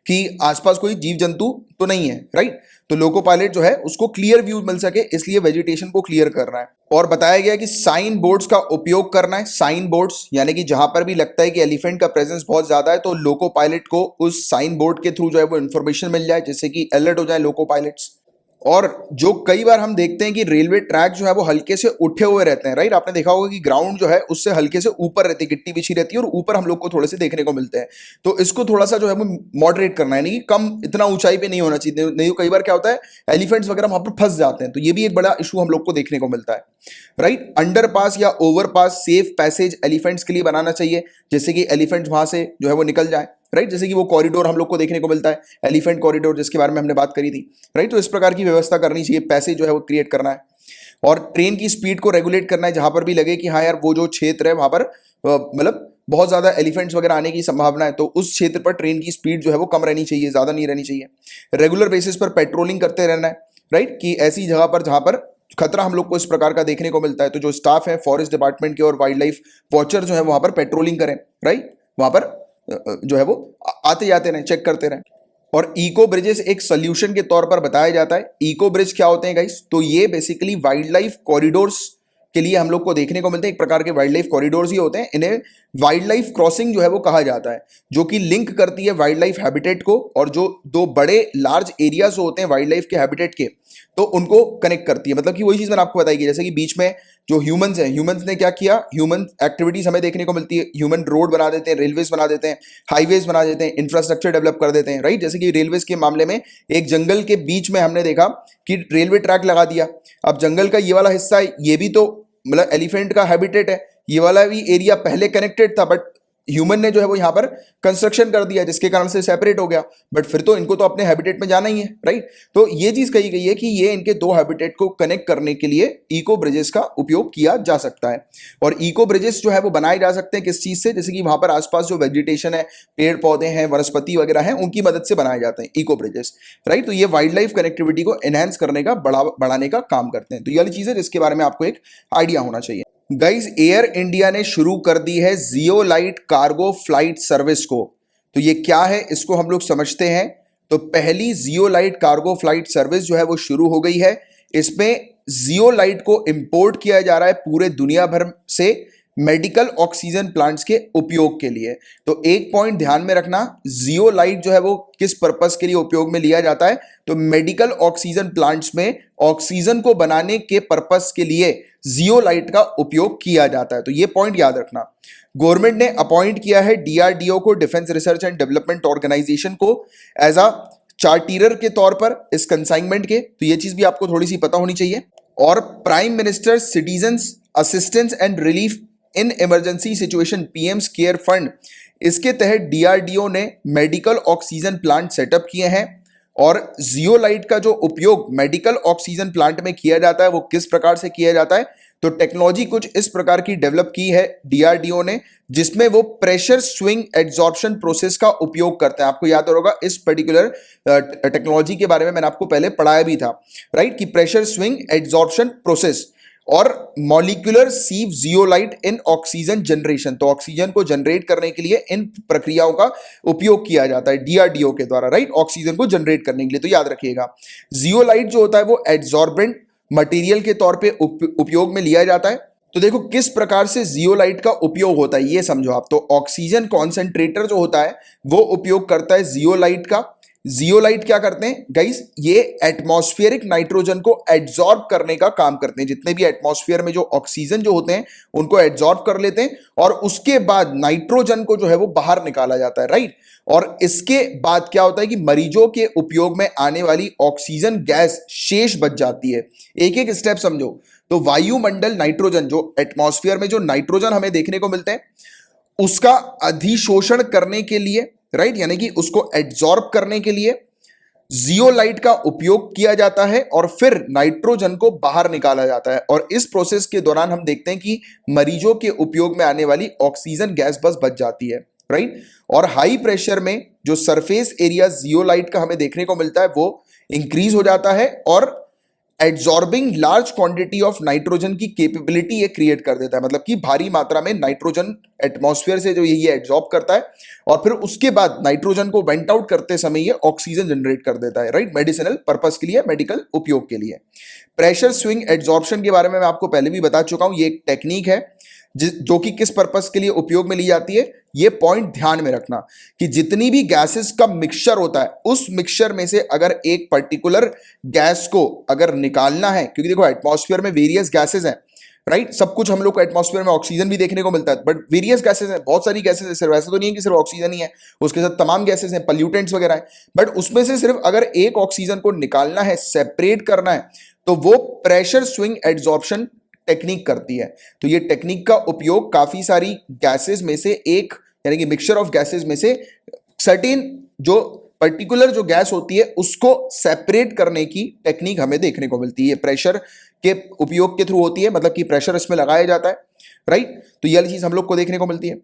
कि आसपास कोई जीव जंतु तो नहीं है, राइट। तो लोको पायलट जो है उसको क्लियर व्यू मिल सके, इसलिए वेजिटेशन को क्लियर करना है। और बताया गया कि साइन बोर्ड्स का उपयोग करना है। साइन बोर्ड्स यानी कि जहां पर भी लगता है कि एलिफेंट का प्रेजेंस बहुत ज्यादा है, तो लोको पायलट को उस साइन बोर्ड के थ्रू जो है वो इंफॉर्मेशन मिल जाए, जिससे कि अलर्ट हो जाए लोको पायलट्स। और जो कई बार हम देखते हैं कि रेलवे ट्रैक जो है वो हल्के से उठे हुए रहते हैं, राइट, आपने देखा होगा कि ग्राउंड जो है उससे हल्के से ऊपर रहती है, गिट्टी बिछी रहती है और ऊपर हम लोग को थोड़े से देखने को मिलते हैं। तो इसको थोड़ा सा जो है वो मॉडरेट करना है, यानी कि कम, इतना ऊंचाई पे नहीं होना चाहिए, नहीं तो कई बार क्या होता है एलिफेंट्स वगैरह वहां पर फंस जाते हैं, तो ये भी एक बड़ा इशू हम लोग को देखने को मिलता है, राइट। अंडरपास या ओवरपास सेफ पैसेज एलिफेंट्स के लिए बनाना चाहिए, जैसे कि एलिफेंट्स वहां से जो है वो निकल जाए, राइट, जैसे कि वो कॉरिडोर हम लोग को देखने को मिलता है, एलिफेंट कॉरिडोर, जिसके बारे में हमने बात करी थी, राइट। तो इस प्रकार की व्यवस्था करनी चाहिए, पैसेज जो है वो क्रिएट करना है। और ट्रेन की स्पीड को रेगुलेट करना है, जहां पर भी लगे कि हाँ यार वो जो क्षेत्र है वहां पर मतलब बहुत ज्यादा एलिफेंट्स वगैरह आने की संभावना है, तो उस क्षेत्र पर ट्रेन की स्पीड जो है वो कम रहनी चाहिए, ज्यादा नहीं रहनी चाहिए। रेगुलर बेसिस पर पेट्रोलिंग करते रहना है, राइट, कि ऐसी जगह पर जहां पर खतरा हम लोग को इस प्रकार का देखने को मिलता है, तो जो स्टाफ है फॉरेस्ट डिपार्टमेंट के और वाइल्ड लाइफ वॉचर जो है वहां पर पेट्रोलिंग करें, राइट, वहां पर जो है वो आते जाते रहें, चेक करते रहें। और इको ब्रिजेस एक सोल्यूशन के तौर पर बताया जाता है। इको ब्रिज क्या होते हैं गाइस? तो ये बेसिकली वाइल्ड लाइफ कॉरिडोर्स के लिए हम लोग को देखने को मिलते हैं, एक प्रकार के वाइल्ड लाइफ कॉरिडोर्स ही होते हैं। इन्हें वाइल्ड लाइफ क्रॉसिंग जो है वो कहा जाता है, जो कि लिंक करती है वाइल्ड लाइफ हैबिटेट को, और जो दो बड़े लार्ज एरियाज होते हैं वाइल्ड लाइफ के हैबिटेट के, तो उनको कनेक्ट करती है। मतलब कि वही चीज मैंने आपको बताई कि जैसे कि बीच में जो ह्यूमंस हैं, ह्यूमंस ने क्या किया, ह्यूमन एक्टिविटीज हमें देखने को मिलती है, ह्यूमन रोड बना देते हैं, रेलवेज बना देते हैं, हाईवेज बना देते हैं, इंफ्रास्ट्रक्चर डेवलप कर देते हैं, राइट। जैसे कि रेलवेज के मामले में एक जंगल के बीच में हमने देखा कि रेलवे ट्रैक लगा दिया। अब जंगल का ये वाला हिस्सा है, ये भी तो मतलब एलिफेंट का हैबिटेट है, ये वाला भी एरिया पहले कनेक्टेड था, बट ह्यूमन ने जो है वो यहाँ पर कंस्ट्रक्शन कर दिया, जिसके कारण से सेपरेट हो गया। बट फिर तो इनको तो अपने हैबिटेट में जाना ही है, राइट। तो ये चीज कही गई है कि ये इनके दो हैबिटेट को कनेक्ट करने के लिए इको ब्रिजेस का उपयोग किया जा सकता है। और इको ब्रिजेस जो है वो बनाए जा सकते हैं किस चीज से? जैसे कि वहां पर आसपास जो वेजिटेशन है, पेड़ पौधे हैं, वनस्पति वगैरह हैं, उनकी मदद से बनाए जाते हैं इको ब्रिजेस, राइट। तो ये वाइल्ड लाइफ कनेक्टिविटी को एनहेंस करने का, बढ़ाने का काम करते हैं। तो ये वाली चीज है जिसके बारे में आपको एक आइडिया होना चाहिए। गाइस, एयर इंडिया ने शुरू कर दी है जियोलाइट कार्गो फ्लाइट सर्विस को। तो ये क्या है इसको हम लोग समझते हैं। तो पहली जियोलाइट कार्गो फ्लाइट सर्विस जो है वो शुरू हो गई है। इसमें जियोलाइट को इंपोर्ट किया जा रहा है पूरे दुनिया भर से मेडिकल ऑक्सीजन प्लांट्स के उपयोग के लिए। तो एक पॉइंट ध्यान में रखना, जियोलाइट जो है वो किस पर्पस के लिए उपयोग में लिया जाता है? तो मेडिकल ऑक्सीजन प्लांट्स में ऑक्सीजन को बनाने के पर्पस के लिए जियोलाइट का उपयोग किया जाता है। तो ये पॉइंट याद रखना। गवर्नमेंट ने अपॉइंट किया है डीआरडीओ को, defence research and development organisation को, एज अ चार्टीरर के तौर पर इस कंसाइनमेंट के। तो ये चीज भी आपको थोड़ी सी पता होनी चाहिए। और prime minister citizens assistance and relief in emergency situation, PM's care fund, इसके तहत डीआरडीओ ने मेडिकल ऑक्सीजन प्लांट सेटअप किए हैं। और जियोलाइट का जो उपयोग मेडिकल ऑक्सीजन प्लांट में किया जाता है वो किस प्रकार से किया जाता है? तो टेक्नोलॉजी कुछ इस प्रकार की डेवलप की है डीआरडीओ ने, जिसमें वो प्रेशर स्विंग एड्सॉर्प्शन प्रोसेस का उपयोग करते हैं। आपको याद होगा इस पर्टिकुलर टेक्नोलॉजी के बारे में मैंने आपको पहले पढ़ाया भी था, राइट, कि प्रेशर स्विंग एड्सॉर्प्शन प्रोसेस और मॉलिक्यूलर सीव जियोलाइट इन ऑक्सीजन जनरेशन। तो ऑक्सीजन को जनरेट करने के लिए इन प्रक्रियाओं का उपयोग किया जाता है डीआरडीओ के द्वारा, राइट, ऑक्सीजन को जनरेट करने के लिए। तो याद रखिएगा, जियोलाइट जो होता है वो एड्सॉर्बेंट मटेरियल के तौर पे उपयोग में लिया जाता है। तो देखो किस प्रकार से जियोलाइट का उपयोग होता है ये समझो आप। तो ऑक्सीजन कॉन्सेंट्रेटर जो होता है वो उपयोग करता है जियोलाइट का, जियोलाइट क्या करते हैं गाइस, ये एटमॉस्फेरिक नाइट्रोजन को एड्सॉर्ब करने का काम करते हैं। जितने भी एटमॉस्फेयर में जो ऑक्सीजन जो होते हैं उनको एड्सॉर्ब कर लेते हैं और उसके बाद नाइट्रोजन को जो है वो बाहर निकाला जाता है, राइट। और इसके बाद क्या होता है कि मरीजों के उपयोग में आने वाली ऑक्सीजन गैस शेष बच जाती है। एक एक स्टेप समझो। तो वायुमंडल नाइट्रोजन, जो एटमॉस्फेयर में जो नाइट्रोजन हमें देखने को मिलते हैं उसका अधिशोषण करने के लिए, राइट, यानी कि उसको एड्सॉर्ब करने के लिए जियोलाइट का उपयोग किया जाता है और फिर नाइट्रोजन को बाहर निकाला जाता है। और इस प्रोसेस के दौरान हम देखते हैं कि मरीजों के उपयोग में आने वाली ऑक्सीजन गैस बस बच जाती है, राइट। और हाई प्रेशर में जो सरफेस एरिया जियोलाइट का हमें देखने को मिलता है वो इंक्रीज हो जाता है और एड्सॉर्बिंग लार्ज क्वांटिटी ऑफ नाइट्रोजन की कैपेबिलिटी ये क्रिएट कर देता है। मतलब कि भारी मात्रा में नाइट्रोजन एटमॉस्फेयर से जो ये एड्सॉर्ब करता है और फिर उसके बाद नाइट्रोजन को वेंट आउट करते समय ये ऑक्सीजन जनरेट कर देता है, राइट, मेडिसिनल पर्पस के लिए, मेडिकल उपयोग के लिए। प्रेशर स्विंग एड्सॉर्प्शन के बारे में मैं आपको पहले भी बता चुका हूं। ये एक टेक्निक है जो कि किस पर्पस के लिए उपयोग में ली जाती है, ये पॉइंट ध्यान में रखना कि जितनी भी गैसेस का मिक्सचर होता है उस मिक्सचर में से अगर एक पर्टिकुलर गैस को अगर निकालना है, क्योंकि देखो एटमॉस्फेयर में वेरियस गैसेस हैं, राइट, सब कुछ हम लोग को एटमॉस्फेयर में ऑक्सीजन भी देखने को मिलता है बट वेरियस गैसेस हैं, बहुत सारी गैसेस है, सिर्फ ऐसा तो नहीं है कि सिर्फ ऑक्सीजन ही है, उसके साथ तमाम गैसेस हैं, पॉल्यूटेंट्स वगैरह हैं, बट उसमें से सिर्फ अगर एक ऑक्सीजन को निकालना है, सेपरेट करना है, तो वो प्रेशर स्विंग एड्सॉर्प्शन टेक्निक करती है। तो ये टेक्निक का उपयोग काफी सारी गैसेस में से एक, यानी कि मिक्सचर ऑफ गैसेस में से सर्टेन जो पर्टिकुलर जो गैस होती है उसको सेपरेट करने की टेक्निक हमें देखने को मिलती है। प्रेशर के उपयोग के थ्रू होती है, मतलब कि प्रेशर इसमें लगाया जाता है, राइट। तो ये वाली चीज हम लोग को देखने को मिलती है।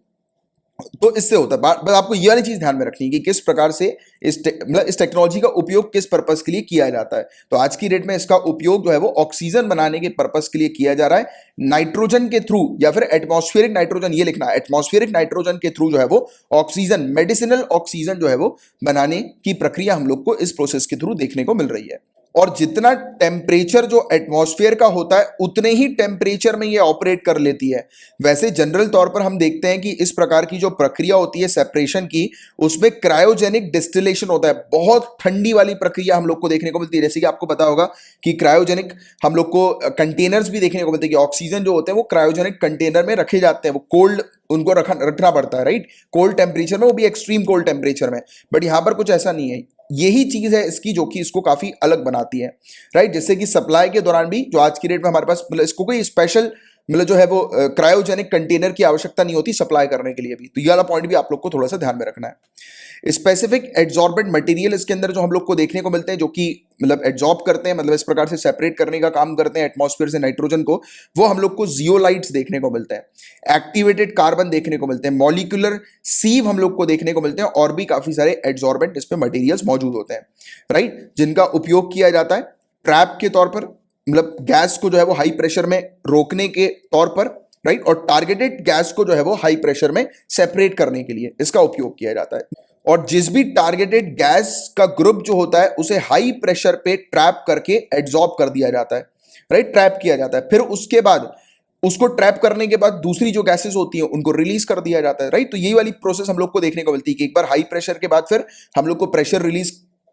तो इससे होता है, बस आपको ये वाली चीज ध्यान में रखनी है कि किस प्रकार से मतलब इस टेक्नोलॉजी का उपयोग किस पर्पस के लिए किया जाता है। तो आज की डेट में इसका उपयोग जो है वो ऑक्सीजन बनाने के पर्पस के लिए किया जा रहा है, नाइट्रोजन के थ्रू, या फिर एटमॉस्फेरिक नाइट्रोजन, ये लिखना है, एटमॉस्फेरिक नाइट्रोजन के थ्रू जो है वो ऑक्सीजन, मेडिसिनल ऑक्सीजन जो है वो बनाने की प्रक्रिया हम लोग को इस प्रोसेस के थ्रू देखने को मिल रही है। और जितना टेम्परेचर जो एटमॉस्फेयर का होता है उतने ही टेम्परेचर में ये ऑपरेट कर लेती है। वैसे जनरल तौर पर हम देखते हैं कि इस प्रकार की जो प्रक्रिया होती है सेपरेशन की, उसमें क्रायोजेनिक डिस्टिलेशन होता है, बहुत ठंडी वाली प्रक्रिया हम लोग को देखने को मिलती है। जैसे कि आपको पता होगा कि क्रायोजेनिक हम लोग को कंटेनर्स भी देखने को मिलते हैं कि ऑक्सीजन जो होते हैं वो क्रायोजेनिक कंटेनर में रखे जाते हैं, वो कोल्ड उनको रखना पड़ता है, राइट, कोल्ड टेम्परेचर में, वो भी एक्सट्रीम कोल्ड टेम्परेचर में। बट यहां पर कुछ ऐसा नहीं है, यही चीज है इसकी जो कि इसको काफी अलग बनाती है, राइट। जैसे कि सप्लाई के दौरान भी जो आज की डेट में हमारे पास मतलब इसको कोई स्पेशल मतलब जो है वो क्रायोजेनिक कंटेनर की आवश्यकता नहीं होती सप्लाई करने के लिए भी। तो ये वाला पॉइंट भी आप लोग को थोड़ा सा ध्यान में रखना है। स्पेसिफिक एड्सॉर्बेंट मटेरियल इसके अंदर जो हम लोग को देखने को मिलते हैं जो कि मतलब एड्सॉर्ब करते हैं, मतलब इस प्रकार से सेपरेट करने का काम करते हैं एटमॉस्फेयर से नाइट्रोजन को, वो हम लोग को जियोलाइट्स देखने को मिलते हैं, एक्टिवेटेड कार्बन देखने को मिलते हैं, मॉलिक्यूलर सीव हम लोग को देखने को मिलते हैं और भी काफी सारे एड्सॉर्बेंट इस पे मटेरियल्स मौजूद होते हैं, राइट, जिनका उपयोग किया जाता है ट्रैप के तौर पर, मतलब गैस को जो है वो हाई प्रेशर में रोकने के तौर पर, राइट, और टारगेटेड गैस को जो है वो हाई प्रेशर में सेपरेट करने के लिए इसका उपयोग किया जाता है। और जिस भी टारगेटेड गैस का ग्रुप जो होता है उसे हाई प्रेशर पे ट्रैप करके एड्सॉर्ब कर दिया जाता है, राइट, ट्रैप किया जाता है। फिर उसके बाद उसको ट्रैप करने के बाद दूसरी जो गैसेस होती हैं उनको रिलीज कर दिया जाता है, राइट। तो यही वाली प्रोसेस हम लोग को देखने को मिलती है कि एक बार हाई प्रेशर के बाद फिर हम लोग को प्रेशर रिलीज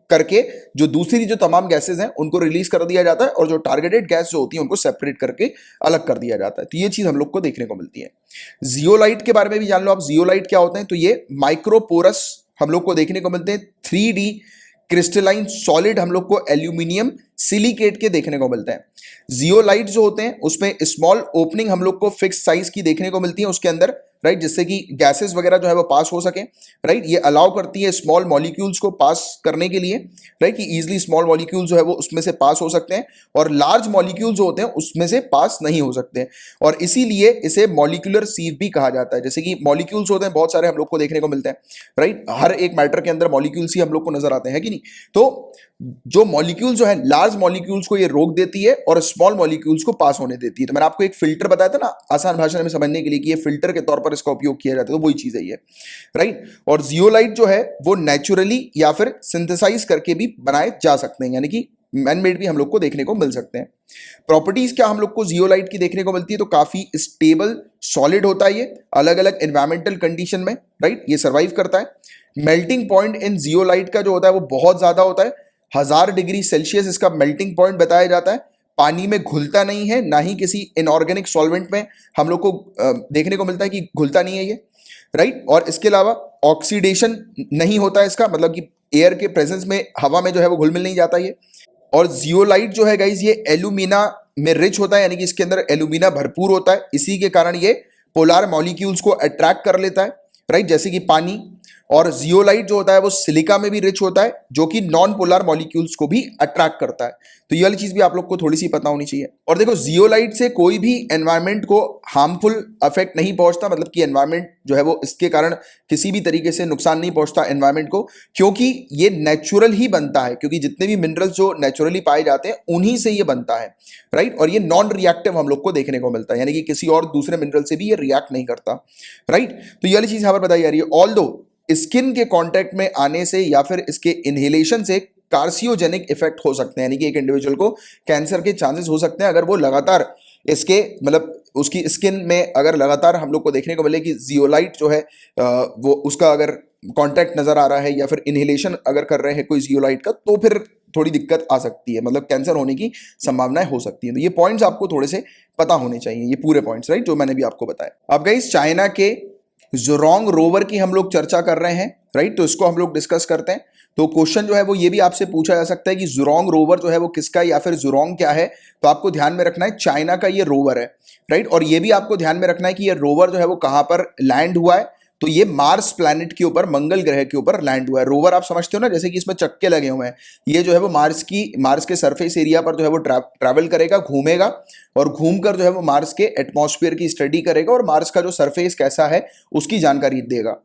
करके जो दूसरी जो तमाम गैसेस हैं उनको रिलीज कर दिया जाता है और जो टारगेटेड गैस जो होती है उनको सेपरेट करके अलग कर दिया जाता है। तो ये चीज हम लोग को देखने को मिलती है। जियोलाइट के बारे में भी जान लो आप, जियोलाइट क्या होते हैं। तो ये माइक्रोपोरस हम लोग को देखने को मिलते हैं, 3D क्रिस्टलाइन सॉलिड हम लोग को एल्यूमिनियम सिलिकेट के देखने को मिलते हैं। जियोलाइट जो होते हैं उसमें स्मॉल ओपनिंग हम लोग को फिक्स साइज की देखने को मिलती है उसके अंदर, राइट, जिससे कि गैसेस वगैरह जो है वो पास हो सके, राइट। ये अलाउ करती है स्मॉल मॉलिक्यूल्स को पास करने के लिए, राइट, कि इजीली स्मॉल मॉलिक्यूल्स जो है वो उसमें से पास हो सकते हैं और लार्ज मॉलिक्यूल्स जो होते हैं उसमें से पास नहीं हो सकते हैं और इसीलिए इसे मॉलिक्यूलर सीव भी कहा जाता है। जैसे कि मॉलिक्यूल्स होते हैं बहुत सारे हम लोग को देखने को मिलते हैं, राइट, हर एक मैटर के अंदर मॉलिक्यूल्स ही हम लोग को नजर आते हैं कि नहीं। तो जो मॉलिक्यूल जो है लार्ज मॉलिक्यूल्स को ये रोक देती है और स्मॉल मॉलिक्यूल्स को पास होने देती है। तो मैंने आपको एक फिल्टर बताया था ना आसान भाषा में समझने के लिए कि ये फिल्टर के तौर पर इसका उपयोग किया जाता है, तो वही चीज है ये, राइट। और जियोलाइट जो है वो नेचुरली या फिर सिंथेसाइज करके भी बनाए जा सकते हैं, यानी कि मैन मेड भी हम लोग को देखने को मिल सकते हैं। प्रॉपर्टीज क्या हम लोग को जियोलाइट की देखने को मिलती है, तो काफी स्टेबल सॉलिड होता है ये अलग अलग एनवायरमेंटल कंडीशन में, राइट, ये सर्वाइव करता है। मेल्टिंग पॉइंट इन जियोलाइट का जो होता है वो बहुत ज्यादा होता है, 1000 डिग्री सेल्सियस इसका मेल्टिंग पॉइंट बताया जाता है। पानी में घुलता नहीं है, ना ही किसी इनऑर्गेनिक सॉल्वेंट में हम लोग को देखने को मिलता है कि घुलता नहीं है ये, राइट। और इसके अलावा ऑक्सीडेशन नहीं होता है इसका, मतलब कि एयर के प्रेजेंस में हवा में जो है वो घुल मिल नहीं जाता ये। और जियोलाइट जो है गाइज ये एल्यूमिना में रिच होता है, यानी कि इसके अंदर एल्यूमिना भरपूर होता है, इसी के कारण ये पोलर मॉलिक्यूल्स को अट्रैक्ट कर लेता है, राइट, जैसे कि पानी। और जियोलाइट जो होता है वो सिलिका में भी रिच होता है, जो कि नॉन पोलर मॉलिक्यूल्स को भी अट्रैक्ट करता है। तो ये वाली चीज भी आप लोग को थोड़ी सी पता होनी चाहिए। और देखो जियोलाइट से कोई भी एनवायरनमेंट को हार्मफुल अफेक्ट नहीं पहुंचता, मतलब कि एनवायरनमेंट जो है वो इसके कारण किसी भी तरीके से नुकसान नहीं पहुंचता एनवायरनमेंट को, क्योंकि ये नेचुरल ही बनता है, क्योंकि जितने भी मिनरल्स जो नेचुरली पाए जाते हैं उन्हीं से ये बनता है, राइट। और ये नॉन रिएक्टिव हम लोग को देखने को मिलता है, यानी कि किसी और दूसरे मिनरल से भी ये रिएक्ट नहीं करता, राइट। तो ये वाली चीज यहां पर बताई जा रही है। ऑल्दो स्किन के कांटेक्ट में आने से या फिर इसके इनहेलेशन से कार्सियोजेनिक इफेक्ट हो सकते हैं, यानी कि एक इंडिविजुअल को कैंसर के चांसेस हो सकते हैं अगर वो लगातार इसके मतलब उसकी स्किन में अगर लगातार हम लोग को देखने को मिले कि जियोलाइट जो है वो उसका अगर कांटेक्ट नजर आ रहा है या फिर इनहेलेशन अगर कर रहे हैं कोई जियोलाइट का, तो फिर थोड़ी दिक्कत आ सकती है, मतलब कैंसर होने की संभावनाएं हो सकती है। तो ये पॉइंट्स आपको थोड़े से पता होने चाहिए, ये पूरे पॉइंट्स, राइट, जो मैंने भी आपको बताया। अब गाइस चाइना के ज़ुरोंग रोवर की हम लोग चर्चा कर रहे हैं, राइट, तो इसको हम लोग डिस्कस करते हैं। तो क्वेश्चन जो है वो ये भी आपसे पूछा जा सकता है कि ज़ुरोंग रोवर जो है वो किसका है या फिर ज़ुरोंग क्या है, तो आपको ध्यान में रखना है चाइना का ये रोवर है, राइट। और ये भी आपको ध्यान में रखना है कि ये रोवर जो है वो कहां पर लैंड हुआ है, तो ये मार्स प्लैनेट के ऊपर, मंगल ग्रह के ऊपर लैंड हुआ है। रोवर आप समझते हो ना, जैसे कि इसमें चक्के लगे हुए हैं, ये जो है वो मार्स के सरफेस एरिया पर जो है वो ट्रैवल करेगा, घूमेगा, और घूमकर जो है वो मार्स के एटमॉस्फेयर की स्टडी करेगा और मार्स का जो सरफेस कैसा है उसकी जानकारी देगा।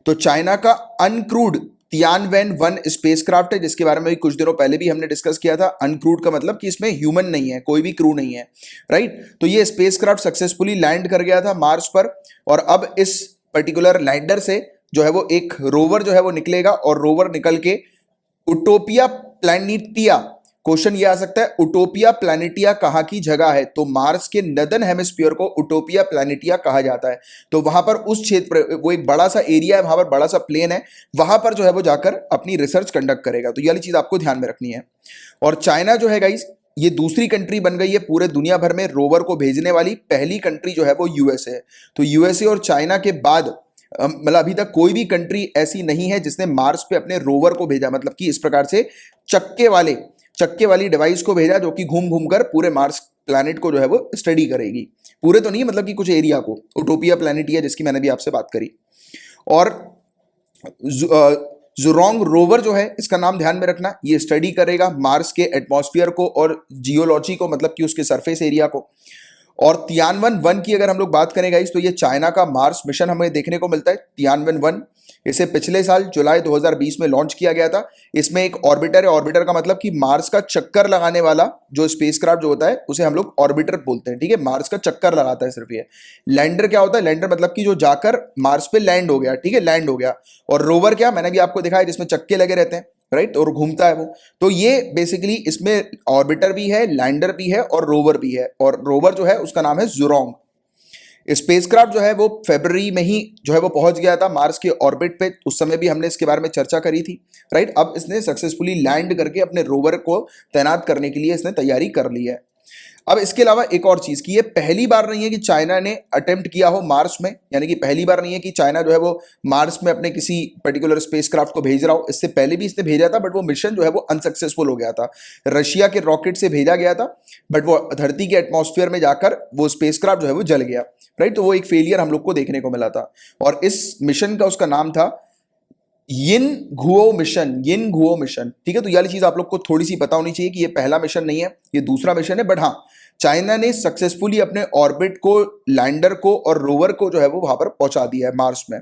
तो चाइना का अनक्रूड तियानवेन-1 स्पेसक्राफ्ट है, जिसके बारे में भी कुछ दिनों पहले भी हमने डिस्कस किया था। अनक्रूड का मतलब कि इसमें ह्यूमन नहीं है, कोई भी क्रू नहीं है, राइट। तो ये स्पेसक्राफ्ट सक्सेसफुली लैंड कर गया था मार्स पर, और अब इस पर्टिकुलर लैंडर से जो है वो एक रोवर जो है वो निकलेगा, और रोवर निकल के उटोपिया प्लैनेटिया, क्वेश्चन ये आ सकता है उटोपिया प्लैनेटिया कहाँ की जगह है, तो मार्स के नदर्न हेमिस्फीयर को उटोपिया प्लैनेटिया कहा जाता है। तो वहां पर उस क्षेत्र, वो एक बड़ा सा एरिया है, वहां पर बड़ा सा प्लेन है, वहां पर जो है वो जाकर अपनी रिसर्च कंडक्ट करेगा। तो ये वाली चीज आपको ध्यान में रखनी है। और चाइना जो है गाइस ये दूसरी कंट्री बन गई है पूरे दुनिया भर में रोवर को भेजने वाली, पहली कंट्री जो है वो यूएसए है। तो यूएसए और चाइना के बाद मतलब अभी तक कोई भी कंट्री ऐसी नहीं है जिसने मार्स पे अपने रोवर को भेजा, मतलब कि इस प्रकार से चक्के वाली डिवाइस को भेजा जो कि घूम घूम कर पूरे मार्स प्लैनेट को जो है वो स्टडी करेगी। पूरे तो नहीं, मतलब कि कुछ एरिया को, उटोपिया प्लैनेटिया जिसकी मैंने भी आपसे बात करी। और ज़ुरोंग रोवर जो है, इसका नाम ध्यान में रखना, ये स्टडी करेगा मार्स के एटमॉस्फेयर को और जियोलॉजी को, मतलब कि उसके सरफेस एरिया को। और तियानवन-1 की अगर हम लोग बात करें गाइस, तो ये चाइना का मार्स मिशन हमें देखने को मिलता है, तियानवन-1। इसे पिछले साल जुलाई 2020 में लॉन्च किया गया था। इसमें एक ऑर्बिटर है, ऑर्बिटर का मतलब कि मार्स का चक्कर लगाने वाला जो स्पेसक्राफ्ट जो होता है उसे हम लोग ऑर्बिटर बोलते हैं, ठीक है, मार्स का चक्कर लगाता है सिर्फ ये। लैंडर क्या होता है, लैंडर मतलब कि जो जाकर मार्स पे लैंड हो गया, ठीक है, लैंड हो गया। और रोवर क्या, मैंने भी आपको दिखाया, जिसमें चक्के लगे रहते हैं, राइट, और घूमता है वो। तो ये बेसिकली इसमें ऑर्बिटर भी है, लैंडर भी है और रोवर भी है। और रोवर जो है उसका नाम है ज़ुरोंग। स्पेसक्राफ्ट जो है वो फरवरी में ही जो है वो पहुंच गया था मार्स के ऑर्बिट पे, उस समय भी हमने इसके बारे में चर्चा करी थी, राइट। अब इसने सक्सेसफुली लैंड करके अपने रोवर को तैनात करने के लिए इसने तैयारी कर ली है। अब इसके अलावा एक और चीज की, ये पहली बार नहीं है कि चाइना ने अटेम्प्ट किया हो मार्स में, यानी कि पहली बार नहीं है कि चाइना जो है वो मार्स में अपने किसी पर्टिकुलर स्पेसक्राफ्ट को भेज रहा हो। इससे पहले भी इसने भेजा था, बट वो मिशन जो है वो अनसक्सेसफुल हो गया था। रशिया के रॉकेट से भेजा गया था, बट वो धरती के एटमॉस्फेयर में जाकर वो स्पेसक्राफ्ट जो है वो जल गया, राइट। तो वो एक फेलियर हम लोग को देखने को मिला था। और इस मिशन का उसका नाम था यिनगुओ मिशन, ठीक है। तो ये वाली चीज आप लोग को थोड़ी सी पता होनी चाहिए कि ये पहला मिशन नहीं है, ये दूसरा मिशन है। बट हाँ, चाइना ने सक्सेसफुली अपने ऑर्बिट को, लैंडर को और रोवर को जो है वो वहां पर पहुंचा दिया है मार्स में।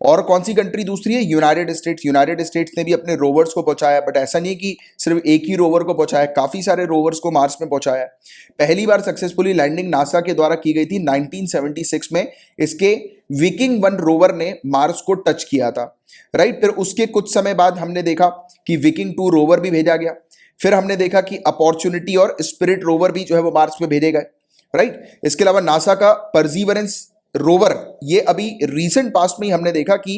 और कौन सी कंट्री दूसरी है, यूनाइटेड स्टेट्स ने भी अपने रोवर्स को पहुंचाया। बट ऐसा नहीं है कि सिर्फ एक ही रोवर को पहुंचाया, काफी सारे रोवर्स को मार्स में पहुंचाया। पहली बार सक्सेसफुली लैंडिंग नासा के द्वारा की गई थी 1976 में। इसके विकिंग-1 रोवर ने मार्स को टच किया था, राइट। फिर उसके कुछ समय बाद हमने देखा कि विकिंग-2 रोवर भी भेजा गया। फिर हमने देखा कि अपॉर्चुनिटी और स्पिरिट रोवर भी जो है वो मार्स पे भेजे गए, राइट। इसके अलावा नासा का परसीवरेंस रोवर, ये अभी रीसेंट पास्ट में ही हमने देखा कि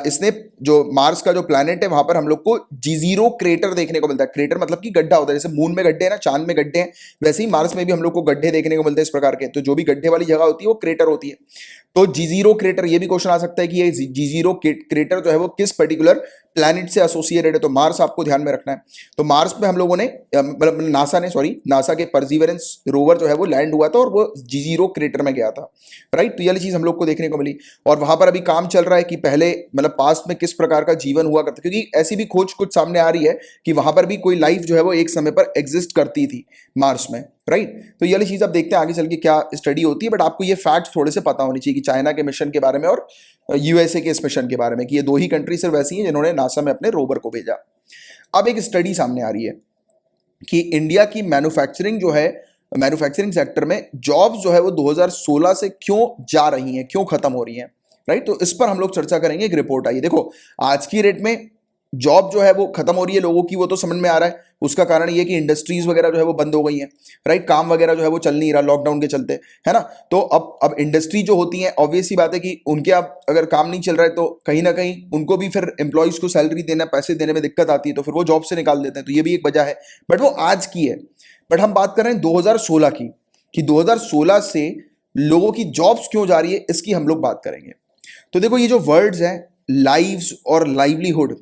इसने जो मार्स का जो प्लैनेट है वहां पर हम लोग को G0 क्रेटर देखने को मिलता है। क्रेटर मतलब कि गड्ढा होता है, जैसे मून में गड्ढे हैं ना, चांद में गड्ढे हैं, वैसे ही मार्स में भी हम लोग को गड्ढे देखने को मिलते हैं इस प्रकार के। तो जो भी गड्ढे वाली जगह होती है वो क्रेटर होती है। तो G0 क्रेटर, ये भी क्वेश्चन आ सकता है कि ये G0 क्रेटर जो है वो किस पर्टिकुलर प्लैनेट से एसोसिएटेड है। तो मार्स आपको ध्यान में रखना है। तो मार्स पे हम लोगों ने मतलब नासा के परसीवरेंस रोवर जो है वो लैंड हुआ था और वो G0 क्रेटर में गया था, राइट। तो ये चीज हम लोग को देखने को मिली। और वहां पर अभी काम चल रहा है कि पहले मतलब पास्ट में किस प्रकार का जीवन हुआ करता, क्योंकि ऐसी भी खोज कुछ सामने आ रही है कि वहां पर भी कोई लाइफ जो है वो एक समय पर एग्जिस्ट करती थी मार्स में, राइट। तो ये वाली चीज आप देखते हैं आगे चल के क्या स्टडी होती है, बट आपको ये फैक्ट थोड़े से पता होनी चाहिए कि चाइना के मिशन के बारे में और यूएसए के इस मिशन के बारे में, कि ये दो ही कंट्री सिर्फ ऐसी हैं जिन्होंने नासा में अपने रोवर को भेजा। अब एक स्टडी सामने आ रही है कि इंडिया की मैन्युफैक्चरिंग जो है, मैन्युफैक्चरिंग सेक्टर में जॉब्स जो है वो 2016 से क्यों जा रही हैं, क्यों खत्म हो रही हैं, राइट। तो इस पर हम लोग चर्चा करेंगे। एक रिपोर्ट आई, देखो आज की डेट में जॉब जो है वो खत्म हो रही है लोगों की, वो तो समझ में आ रहा है। उसका कारण ये कि इंडस्ट्रीज वगैरह जो है वो बंद हो गई हैं, राइट। काम वगैरह जो है वो चल नहीं रहा लॉकडाउन के चलते, है ना। तो अब इंडस्ट्री जो होती है, ऑब्वियस सी बात है कि उनके अब अगर काम नहीं चल रहा है तो कहीं ना कहीं उनको भी फिर एम्प्लॉइज को सैलरी देना, पैसे देने में दिक्कत आती है, तो फिर वो जॉब से निकाल देते हैं। तो ये भी एक वजह है, बट वो आज की है। बट हम बात कर रहे हैं 2016 की, कि 2016 से लोगों की जॉब्स क्यों जा रही है, इसकी हम लोग बात करेंगे। तो देखो ये जो वर्ड्स हैं लाइव्स और लाइवलीहुड,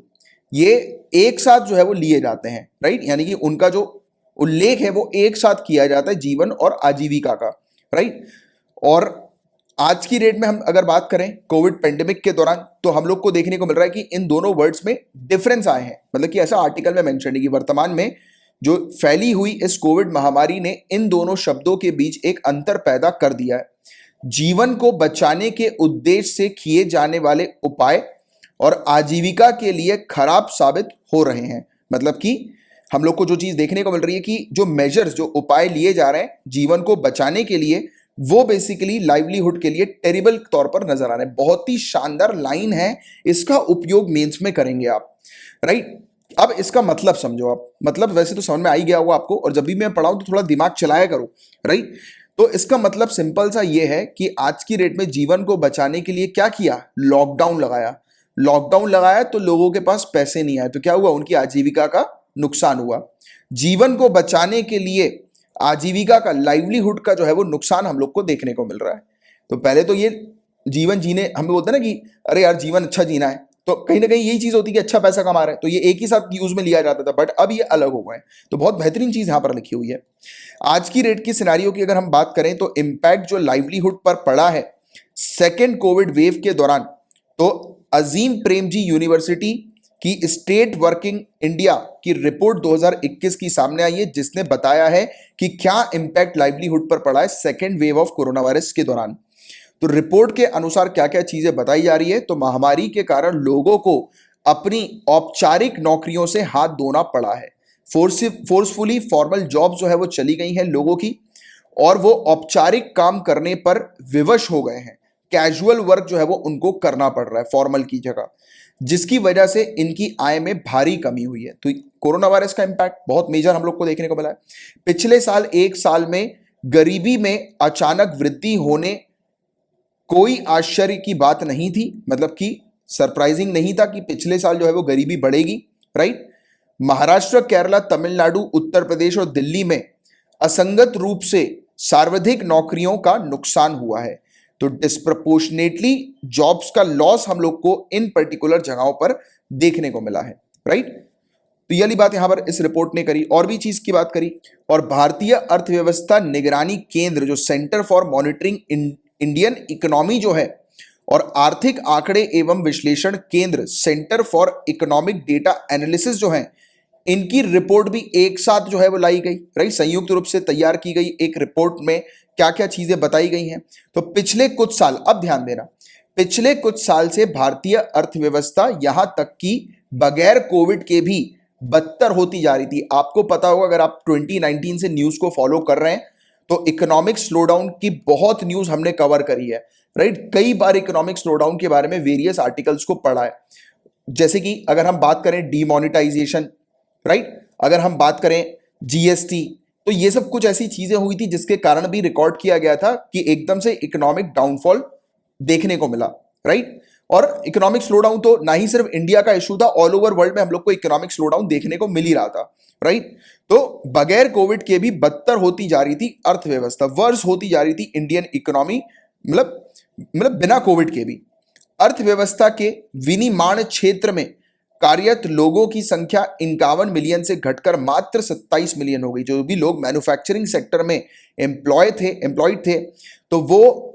ये एक साथ जो है वो लिए जाते हैं, राइट। यानी कि उनका जो उल्लेख है वो एक साथ किया जाता है जीवन और आजीविका का, राइट। और आज की डेट में हम अगर बात करें कोविड पेंडेमिक के दौरान, तो हम लोग को देखने को मिल रहा है कि इन दोनों वर्ड्स में डिफरेंस आए हैं। मतलब कि ऐसा आर्टिकल में मेंशन है कि वर्तमान में जो फैली हुई इस कोविड महामारी ने इन दोनों शब्दों के बीच एक अंतर पैदा कर दिया है। जीवन को बचाने के उद्देश्य से किए जाने वाले उपाय और आजीविका के लिए खराब साबित हो रहे हैं। मतलब कि हम लोग को जो चीज देखने को मिल रही है कि जो मेजर्स, जो उपाय लिए जा रहे हैं जीवन को बचाने के लिए, वो बेसिकली लाइवलीहुड के लिए टेरिबल तौर पर नजर आ रहे हैं। बहुत ही शानदार लाइन है, इसका उपयोग मेंस में करेंगे आप, राइट। अब इसका मतलब समझो आप, मतलब वैसे तो समझ में आ ही गया होगा आपको, और जब भी मैं पढ़ाऊं तो थोड़ा दिमाग चलाया करो, राइट। तो इसका मतलब सिंपल सा ये है कि आज की डेट में जीवन को बचाने के लिए क्या किया, लॉकडाउन लगाया। लॉकडाउन लगाया तो लोगों के पास पैसे नहीं आए, तो क्या हुआ, उनकी आजीविका का नुकसान हुआ। जीवन को बचाने के लिए आजीविका का, लाइवलीहुड का जो है वो नुकसान हम लोग को देखने को मिल रहा है। तो पहले तो ये जीवन जीने, हम बोलते हैं ना कि अरे यार जीवन अच्छा जीना है, तो कहीं ना कहीं यही चीज होती है कि अच्छा पैसा कमा रहा है, तो ये एक ही साथ यूज में लिया जाता था, बट अब ये अलग हो गए। तो बहुत बेहतरीन चीज यहां पर लिखी हुई है। आज की रेट की सिनेरियो की अगर हम बात करें तो इंपैक्ट जो लाइवलीहुड पर पड़ा है सेकेंड कोविड वेव के दौरान, तो अजीम प्रेमजी यूनिवर्सिटी की स्टेट वर्किंग इंडिया की रिपोर्ट 2021 की सामने आई है, जिसने बताया है कि क्या इंपैक्ट लाइवलीहुड पर पड़ा है second wave of corona virus के दौरान। तो रिपोर्ट के अनुसार क्या क्या चीजें बताई जा रही है, तो महामारी के कारण लोगों को अपनी औपचारिक नौकरियों से हाथ धोना पड़ा है। फोर्सफुली फॉर्मल जॉब जो है वो चली गई है लोगों की, और वो औपचारिक काम करने पर विवश हो गए हैं। कैजुअल वर्क जो है वो उनको करना पड़ रहा है फॉर्मल की जगह, जिसकी वजह से इनकी आय में भारी कमी हुई है। तो कोरोना वायरस का इंपैक्ट बहुत मेजर हम लोग को देखने को मिला है। पिछले साल एक साल में गरीबी में अचानक वृद्धि होने कोई आश्चर्य की बात नहीं थी, मतलब कि सरप्राइजिंग नहीं था कि पिछले साल जो है वो गरीबी बढ़ेगी, राइट। महाराष्ट्र, केरला, तमिलनाडु, उत्तर प्रदेश और दिल्ली में असंगत रूप से सर्वाधिक नौकरियों का नुकसान हुआ है। तो डिस्प्रपोर्शनेटली जॉब्स का लॉस हम लोग को इन पर्टिकुलर जगहों पर देखने को मिला है, राइट। तो ये वाली बात यहां पर इस रिपोर्ट ने करी। और भी चीज की बात करी, और भारतीय अर्थव्यवस्था निगरानी केंद्र जो centre for monitoring Indian economy जो है, और आर्थिक आंकड़े एवं विश्लेषण केंद्र centre for economic data analysis जो है, इनकी रिपोर्ट भी एक साथ जो है वो लाई गई, राइट। संयुक्त रूप से तैयार की गई एक रिपोर्ट में क्या क्या चीजें बताई गई हैं। तो पिछले कुछ साल, अब ध्यान देना, पिछले कुछ साल से भारतीय अर्थव्यवस्था यहां तक कि बगैर कोविड के भी बदतर होती जा रही थी। आपको पता होगा अगर आप 2019 से न्यूज को फॉलो कर रहे हैं, तो इकोनॉमिक स्लोडाउन की बहुत न्यूज हमने कवर करी है, राइट। कई बार इकोनॉमिक स्लोडाउन के बारे में वेरियस आर्टिकल्स को पढ़ा है। जैसे कि अगर हम बात करें डीमोनेटाइजेशन, राइट, अगर हम बात करें जीएसटी, तो ये सब कुछ ऐसी चीजें हुई थी जिसके कारण भी रिकॉर्ड किया गया था कि एकदम से इकोनॉमिक डाउनफॉल देखने को मिला, राइट। और इकोनॉमिक स्लो डाउन तो ना ही सिर्फ इंडिया का इशू था, ऑल ओवर वर्ल्ड में हम लोग को इकोनॉमिक स्लो डाउन देखने को मिल ही रहा था, राइट। तो बगैर कोविड के भी बदतर होती जा रही थी अर्थव्यवस्था, वर्स होती जा रही थी इंडियन इकोनॉमी, मतलब बिना कोविड के भी। अर्थव्यवस्था के विनिर्माण क्षेत्र में कार्यरत लोगों की संख्या 51 मिलियन से घटकर मात्र 27 मिलियन हो गई। जो भी लोग मैन्युफैक्चरिंग सेक्टर में एम्प्लॉयड थे, तो वो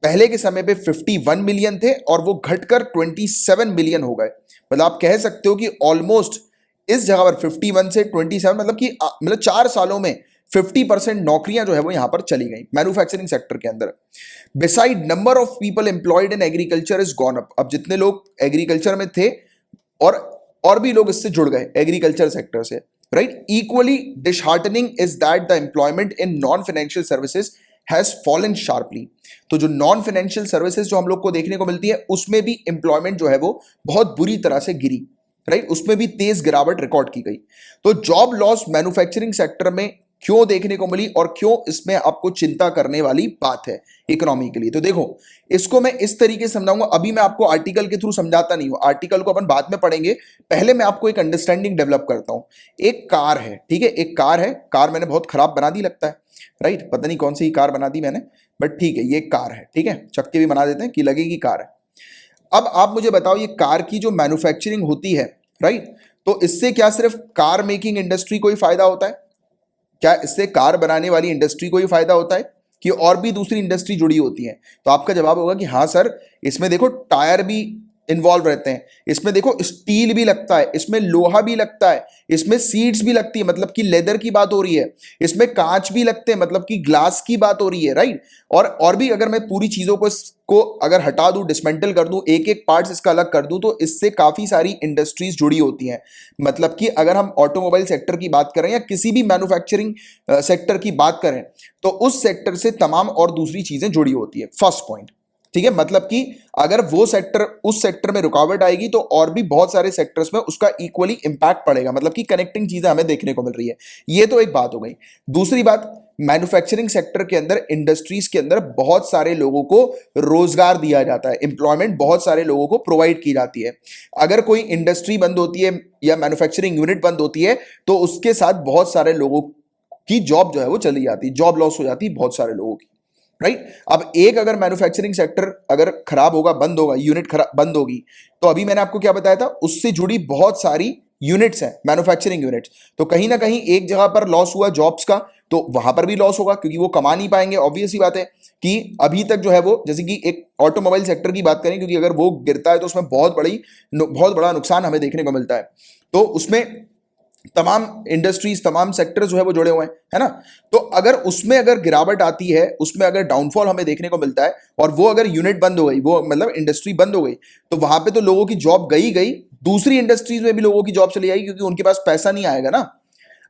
पहले के समय पे 51 मिलियन थे और वो घटकर 27 मिलियन हो गए। मतलब आप कह सकते हो कि ऑलमोस्ट इस जगह पर 51 से 27, मतलब 4 सालों में 50% नौकरियां जो है वो यहां पर चली गई मैन्युफैक्चरिंग सेक्टर के अंदर। Beside number of people employed in agriculture is gone up. अब जितने लोग एग्रीकल्चर में थे और भी लोग इससे जुड़ गए एग्रीकल्चर सेक्टर से, right. Equally disheartening is that the employment in non financial services has fallen sharply. तो जो नॉन फाइनेंशियल सर्विसेज जो हम लोग को देखने को मिलती है, उसमें भी एम्प्लॉयमेंट जो है वो बहुत बुरी तरह से गिरी, राइट। उसमें भी तेज गिरावट रिकॉर्ड की गई। तो जॉब लॉस मैन्युफैक्चरिंग सेक्टर में क्यों देखने को मिली और क्यों इसमें आपको चिंता करने वाली बात है इकोनॉमी के लिए? तो देखो, इसको मैं इस तरीके से समझाऊंगा। अभी मैं आपको आर्टिकल के थ्रू समझाता नहीं हूं, आर्टिकल को अपन बाद में पढ़ेंगे। पहले मैं आपको एक अंडरस्टैंडिंग डेवलप करता हूं। एक कार है, ठीक है, एक कार है। कार मैंने बहुत खराब बना दी लगता है, राइट। पता नहीं कौन सी कार बना दी मैंने, बट ठीक है, ये कार है, ठीक है। चक्के भी बना देते हैं कि लगेगी कार है। अब आप मुझे बताओ, ये कार की जो मैन्युफैक्चरिंग होती है, राइट, तो इससे क्या सिर्फ कार मेकिंग इंडस्ट्री को ही फायदा होता है? क्या इससे कार बनाने वाली इंडस्ट्री को ही फायदा होता है कि और भी दूसरी इंडस्ट्री जुड़ी होती है? तो आपका जवाब होगा कि हाँ सर, इसमें देखो टायर भी इन्वॉल्व रहते हैं, इसमें देखो स्टील भी लगता है, इसमें लोहा भी लगता है, इसमें सीड्स भी लगती है, मतलब कि लेदर की बात हो रही है, इसमें कांच भी लगते हैं, मतलब कि ग्लास की बात हो रही है, राइट। और भी अगर मैं पूरी चीजों को अगर हटा दूं, डिसमेंटल कर दूं, एक एक पार्ट्स इसका अलग कर दूं, तो इससे काफी सारी इंडस्ट्रीज जुड़ी होती हैं। मतलब कि अगर हम ऑटोमोबाइल सेक्टर की बात करें या किसी भी मैन्युफैक्चरिंग सेक्टर की बात करें, तो उस सेक्टर से तमाम और दूसरी चीजें जुड़ी होती है। फर्स्ट पॉइंट, ठीक है। मतलब कि अगर वो सेक्टर, उस सेक्टर में रुकावट आएगी तो और भी बहुत सारे सेक्टर्स में उसका इक्वली इंपैक्ट पड़ेगा। मतलब कि कनेक्टिंग चीजें हमें देखने को मिल रही है। ये तो एक बात हो गई। दूसरी बात, मैन्युफैक्चरिंग सेक्टर के अंदर, इंडस्ट्रीज के अंदर बहुत सारे लोगों को रोजगार दिया जाता है, एम्प्लॉयमेंट बहुत सारे लोगों को प्रोवाइड की जाती है। अगर कोई इंडस्ट्री बंद होती है या मैन्युफैक्चरिंग यूनिट बंद होती है, तो उसके साथ बहुत सारे लोगों की जॉब जो है वो चली जाती है, जॉब लॉस हो जाती है बहुत सारे लोगों की, राइट। अब एक अगर मैन्युफैक्चरिंग सेक्टर अगर खराब होगा, बंद होगा, यूनिट खराब बंद होगी, तो अभी मैंने आपको क्या बताया था, उससे जुड़ी बहुत सारी यूनिट्स हैं, मैन्युफैक्चरिंग यूनिट्स। तो कहीं ना कहीं एक जगह पर लॉस हुआ जॉब्स का, तो वहां पर भी लॉस होगा, क्योंकि वो कमा नहीं पाएंगे। ऑब्वियस ही बात है कि अभी तक जो है वो, जैसे कि एक ऑटोमोबाइल सेक्टर की बात करें, क्योंकि अगर वो गिरता है तो उसमें बहुत बड़ा नुकसान हमें देखने को मिलता है। तो उसमें तमाम इंडस्ट्रीज, तमाम सेक्टर जो है वो जुड़े हुए हैं, है ना। तो अगर उसमें अगर गिरावट आती है, उसमें अगर डाउनफॉल हमें देखने को मिलता है, और वो अगर यूनिट बंद हो गई, वो मतलब इंडस्ट्री बंद हो गई, तो वहां पे तो लोगों की जॉब गई, दूसरी इंडस्ट्रीज में भी लोगों की जॉब चली जाएगी, क्योंकि उनके पास पैसा नहीं आएगा ना।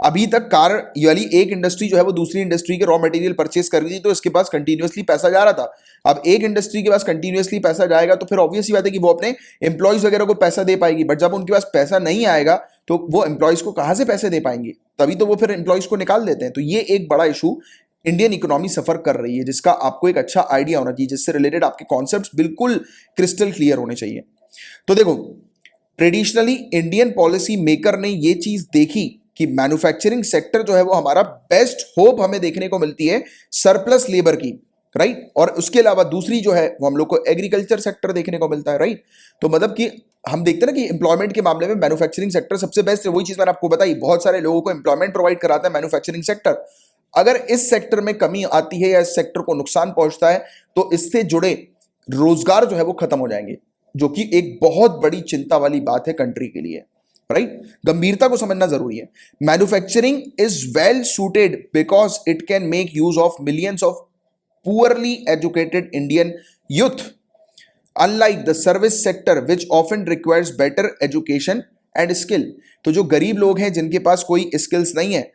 अभी तक कार वाली एक इंडस्ट्री जो है वो दूसरी इंडस्ट्री के रॉ मटेरियल परचेस कर रही थी, तो इसके पास कंटिन्यूअसली पैसा जा रहा था। अब एक इंडस्ट्री के पास कंटिन्यूअसली पैसा जाएगा, तो फिर ऑब्वियस ही बात है कि वो अपने एम्प्लॉयज वगैरह को पैसा दे पाएगी। बट जब उनके पास पैसा नहीं आएगा, तो वो एम्प्लॉयज को कहां से पैसे दे पाएंगे? तभी तो वो फिर एम्प्लॉयज को निकाल देते हैं। तो ये एक बड़ा इशू इंडियन इकोनॉमी सफर कर रही है, जिसका आपको एक अच्छा आइडिया होना चाहिए, जिससे रिलेटेड आपके कॉन्सेप्ट्स बिल्कुल क्रिस्टल क्लियर होने चाहिए। तो देखो, ट्रेडिशनली इंडियन पॉलिसी मेकर ने ये चीज देखी कि मैन्युफैक्चरिंग सेक्टर जो है वो हमारा बेस्ट होप हमें देखने को मिलती है सरप्लस लेबर की, राइट। और उसके अलावा दूसरी जो है वो हम लोग को एग्रीकल्चर सेक्टर देखने को मिलता है, राइट। तो मतलब कि हम देखते हैं ना कि एम्प्लॉयमेंट के मामले में मैन्युफैक्चरिंग सेक्टर सबसे बेस्ट है। वही चीज मैंने आपको बताई, बहुत सारे लोगों को एम्प्लॉयमेंट प्रोवाइड कराता है मैन्युफैक्चरिंग सेक्टर। अगर इस सेक्टर में कमी आती है या इस सेक्टर को नुकसान पहुंचता है, तो इससे जुड़े रोजगार जो है वो खत्म हो जाएंगे, जो कि एक बहुत बड़ी चिंता वाली बात है कंट्री के लिए, राइट। गंभीरता को समझना जरूरी है। Manufacturing is well suited because it can make use of millions of poorly educated Indian youth, unlike the service sector which often requires better education and skill. तो जो गरीब लोग हैं, जिनके पास कोई स्किल्स नहीं है,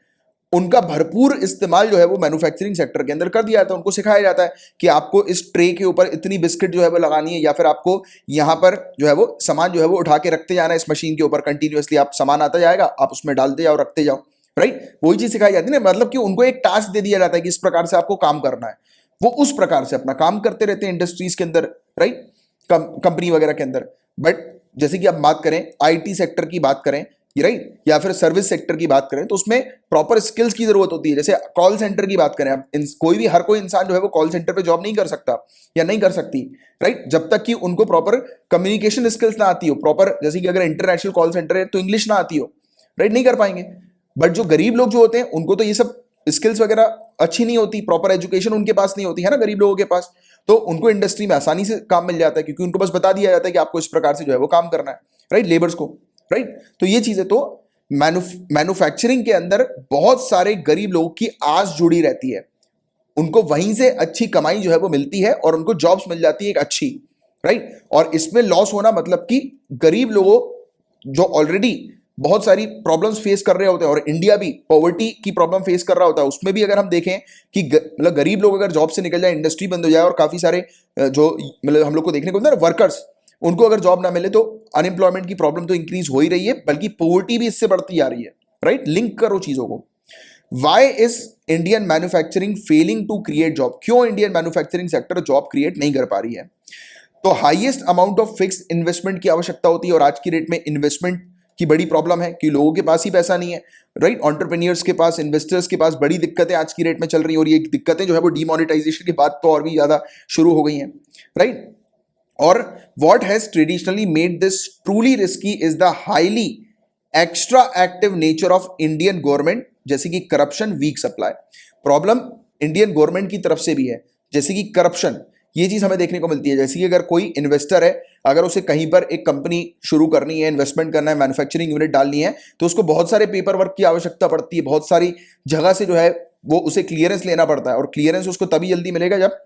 उनका भरपूर इस्तेमाल जो है वो मैन्युफैक्चरिंग सेक्टर के अंदर कर दिया जाता है। उनको सिखाया जाता है कि आपको इस ट्रे के ऊपर इतनी बिस्किट जो है वो लगानी है, या फिर आपको यहाँ पर जो है वो सामान जो है वो उठा के रखते जाना है इस मशीन के ऊपर कंटिन्यूअसली। आप सामान आता जाएगा, आप उसमें डालते जाओ, रखते जाओ, राइट। वही चीज सिखाई जाती है ना, मतलब कि उनको एक टास्क दे दिया जाता है कि इस प्रकार से आपको काम करना है। वो उस प्रकार से अपना काम करते रहते हैं इंडस्ट्रीज के अंदर, राइट, कंपनी वगैरह के अंदर। बट जैसे कि आप बात करें आईटी सेक्टर की बात करें, राइट, या फिर सर्विस सेक्टर की बात करें, तो उसमें प्रॉपर स्किल्स की जरूरत होती है। जैसे कॉल सेंटर की बात करें, अब हर कोई इंसान जो है वो कॉल सेंटर पे जॉब नहीं कर सकता या नहीं कर सकती, राइट, जब तक कि उनको प्रॉपर कम्युनिकेशन स्किल्स ना आती हो, प्रॉपर, जैसे कि अगर इंटरनेशनल कॉल सेंटर है तो इंग्लिश ना आती हो, राइट, नहीं कर पाएंगे। बट जो गरीब लोग जो होते हैं उनको तो ये सब स्किल्स वगैरह अच्छी नहीं होती, प्रॉपर एजुकेशन उनके पास नहीं होती है ना गरीब लोगों के पास, तो उनको इंडस्ट्री में आसानी से काम मिल जाता है क्योंकि उनको बस बता दिया जाता है कि आपको इस प्रकार से जो है वो काम करना है, राइट, लेबर्स को, राइट। तो ये चीजें, तो मैन्युफैक्चरिंग के अंदर बहुत सारे गरीब लोगों की आस जुड़ी रहती है, उनको वहीं से अच्छी कमाई जो है वो मिलती है और उनको जॉब्स मिल जाती है एक अच्छी, राइट। और इसमें लॉस होना मतलब कि गरीब लोगों जो ऑलरेडी बहुत सारी प्रॉब्लम्स फेस कर रहे होते हैं, और इंडिया भी पॉवर्टी की प्रॉब्लम फेस कर रहा होता है, उसमें भी अगर हम देखें कि मतलब गरीब लोग अगर जॉब से निकल जाए, इंडस्ट्री बंद हो जाए, और काफी सारे जो मतलब हम लोग को देखने को मिलता है वर्कर्स, उनको अगर जॉब ना मिले, तो अनएम्प्लॉयमेंट की प्रॉब्लम तो इंक्रीज हो ही रही है, बल्कि पॉवर्टी भी इससे बढ़ती जा रही है, राइट। लिंक करो चीजों को। Why is Indian manufacturing failing to create job? क्यों Indian manufacturing sector job create नहीं कर पा रही है? तो highest amount of fix investment की आवश्यकता होती है, और आज की डेट में इन्वेस्टमेंट की बड़ी प्रॉब्लम है कि लोगों के पास ही पैसा नहीं है, राइट। एंटरप्रेन्योर्स के पास, इन्वेस्टर्स के पास बड़ी दिक्कतें आज की डेट में चल रही हैं, और ये दिक्कतें जो है वो डीमोनेटाइजेशन की बात तो और भी ज्यादा शुरू हो गई हैं, राइट। और what has traditionally made this truly risky is the highly extra active nature of Indian government, जैसे कि corruption, weak supply. Problem Indian government की तरफ से भी है, जैसे कि करप्शन, ये चीज हमें देखने को मिलती है। जैसे कि अगर कोई इन्वेस्टर है, अगर उसे कहीं पर एक कंपनी शुरू करनी है, इन्वेस्टमेंट करना है, मैन्युफैक्चरिंग यूनिट डालनी है, तो उसको बहुत सारे पेपर वर्क की आवश्यकता पड़ती है, बहुत सारी जगह से जो है वो उसे क्लियरेंस लेना पड़ता है, और क्लियरेंस उसको तभी जल्दी मिलेगा जब,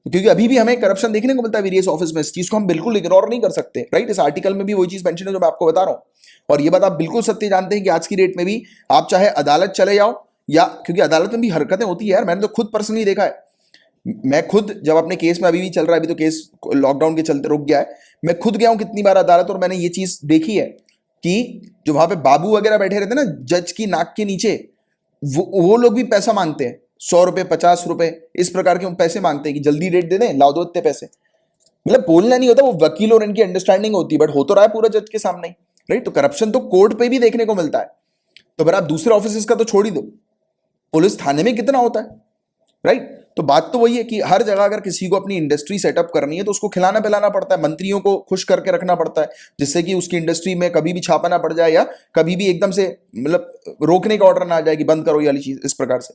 क्योंकि अभी भी हमें करप्शन देखने को मिलता है वेरियस ऑफिस में, इस चीज को हम बिल्कुल इग्नोर नहीं कर सकते, राइट। इस आर्टिकल में भी वही चीज मेंशन है जो मैं आपको बता रहा हूं, और ये बात आप बिल्कुल सत्य जानते हैं कि आज की डेट में भी आप चाहे अदालत चले जाओ, या क्योंकि अदालत में भी हरकतें होती है यार, मैंने तो खुद पर्सनली देखा है। मैं खुद जब अपने केस में, अभी भी चल रहा है, अभी तो केस लॉकडाउन के चलते रुक गया है, मैं खुद गया हूं कितनी बार अदालत, और मैंने ये चीज देखी है कि जो वहां पे बाबू वगैरह बैठे रहते हैं ना जज की नाक के नीचे, वो लोग भी पैसा मांगते हैं, 100 रुपए, 50 रुपए, इस प्रकार के पैसे मांगते हैं कि जल्दी डेट दे दें, लाओ दो इतने पैसे। मतलब बोलना नहीं होता, वो वकील और इनकी अंडरस्टैंडिंग होती है, बट हो तो रहा है पूरा जज के सामने, राइट। तो करप्शन तो कोर्ट पे भी देखने को मिलता है। तो अगर आप दूसरे ऑफिस का तो छोड़ ही दो, पुलिस थाने में कितना होता है, राइट। तो बात तो वही है कि हर जगह अगर किसी को अपनी इंडस्ट्री सेटअप करनी है तो उसको खिलाना पिलाना पड़ता है, मंत्रियों को खुश करके रखना पड़ता है, जिससे कि उसकी इंडस्ट्री में कभी भी छापा ना पड़ जाए, या कभी भी एकदम से मतलब रोकने का ऑर्डर ना आ जाए कि बंद करो ये वाली चीज, इस प्रकार से।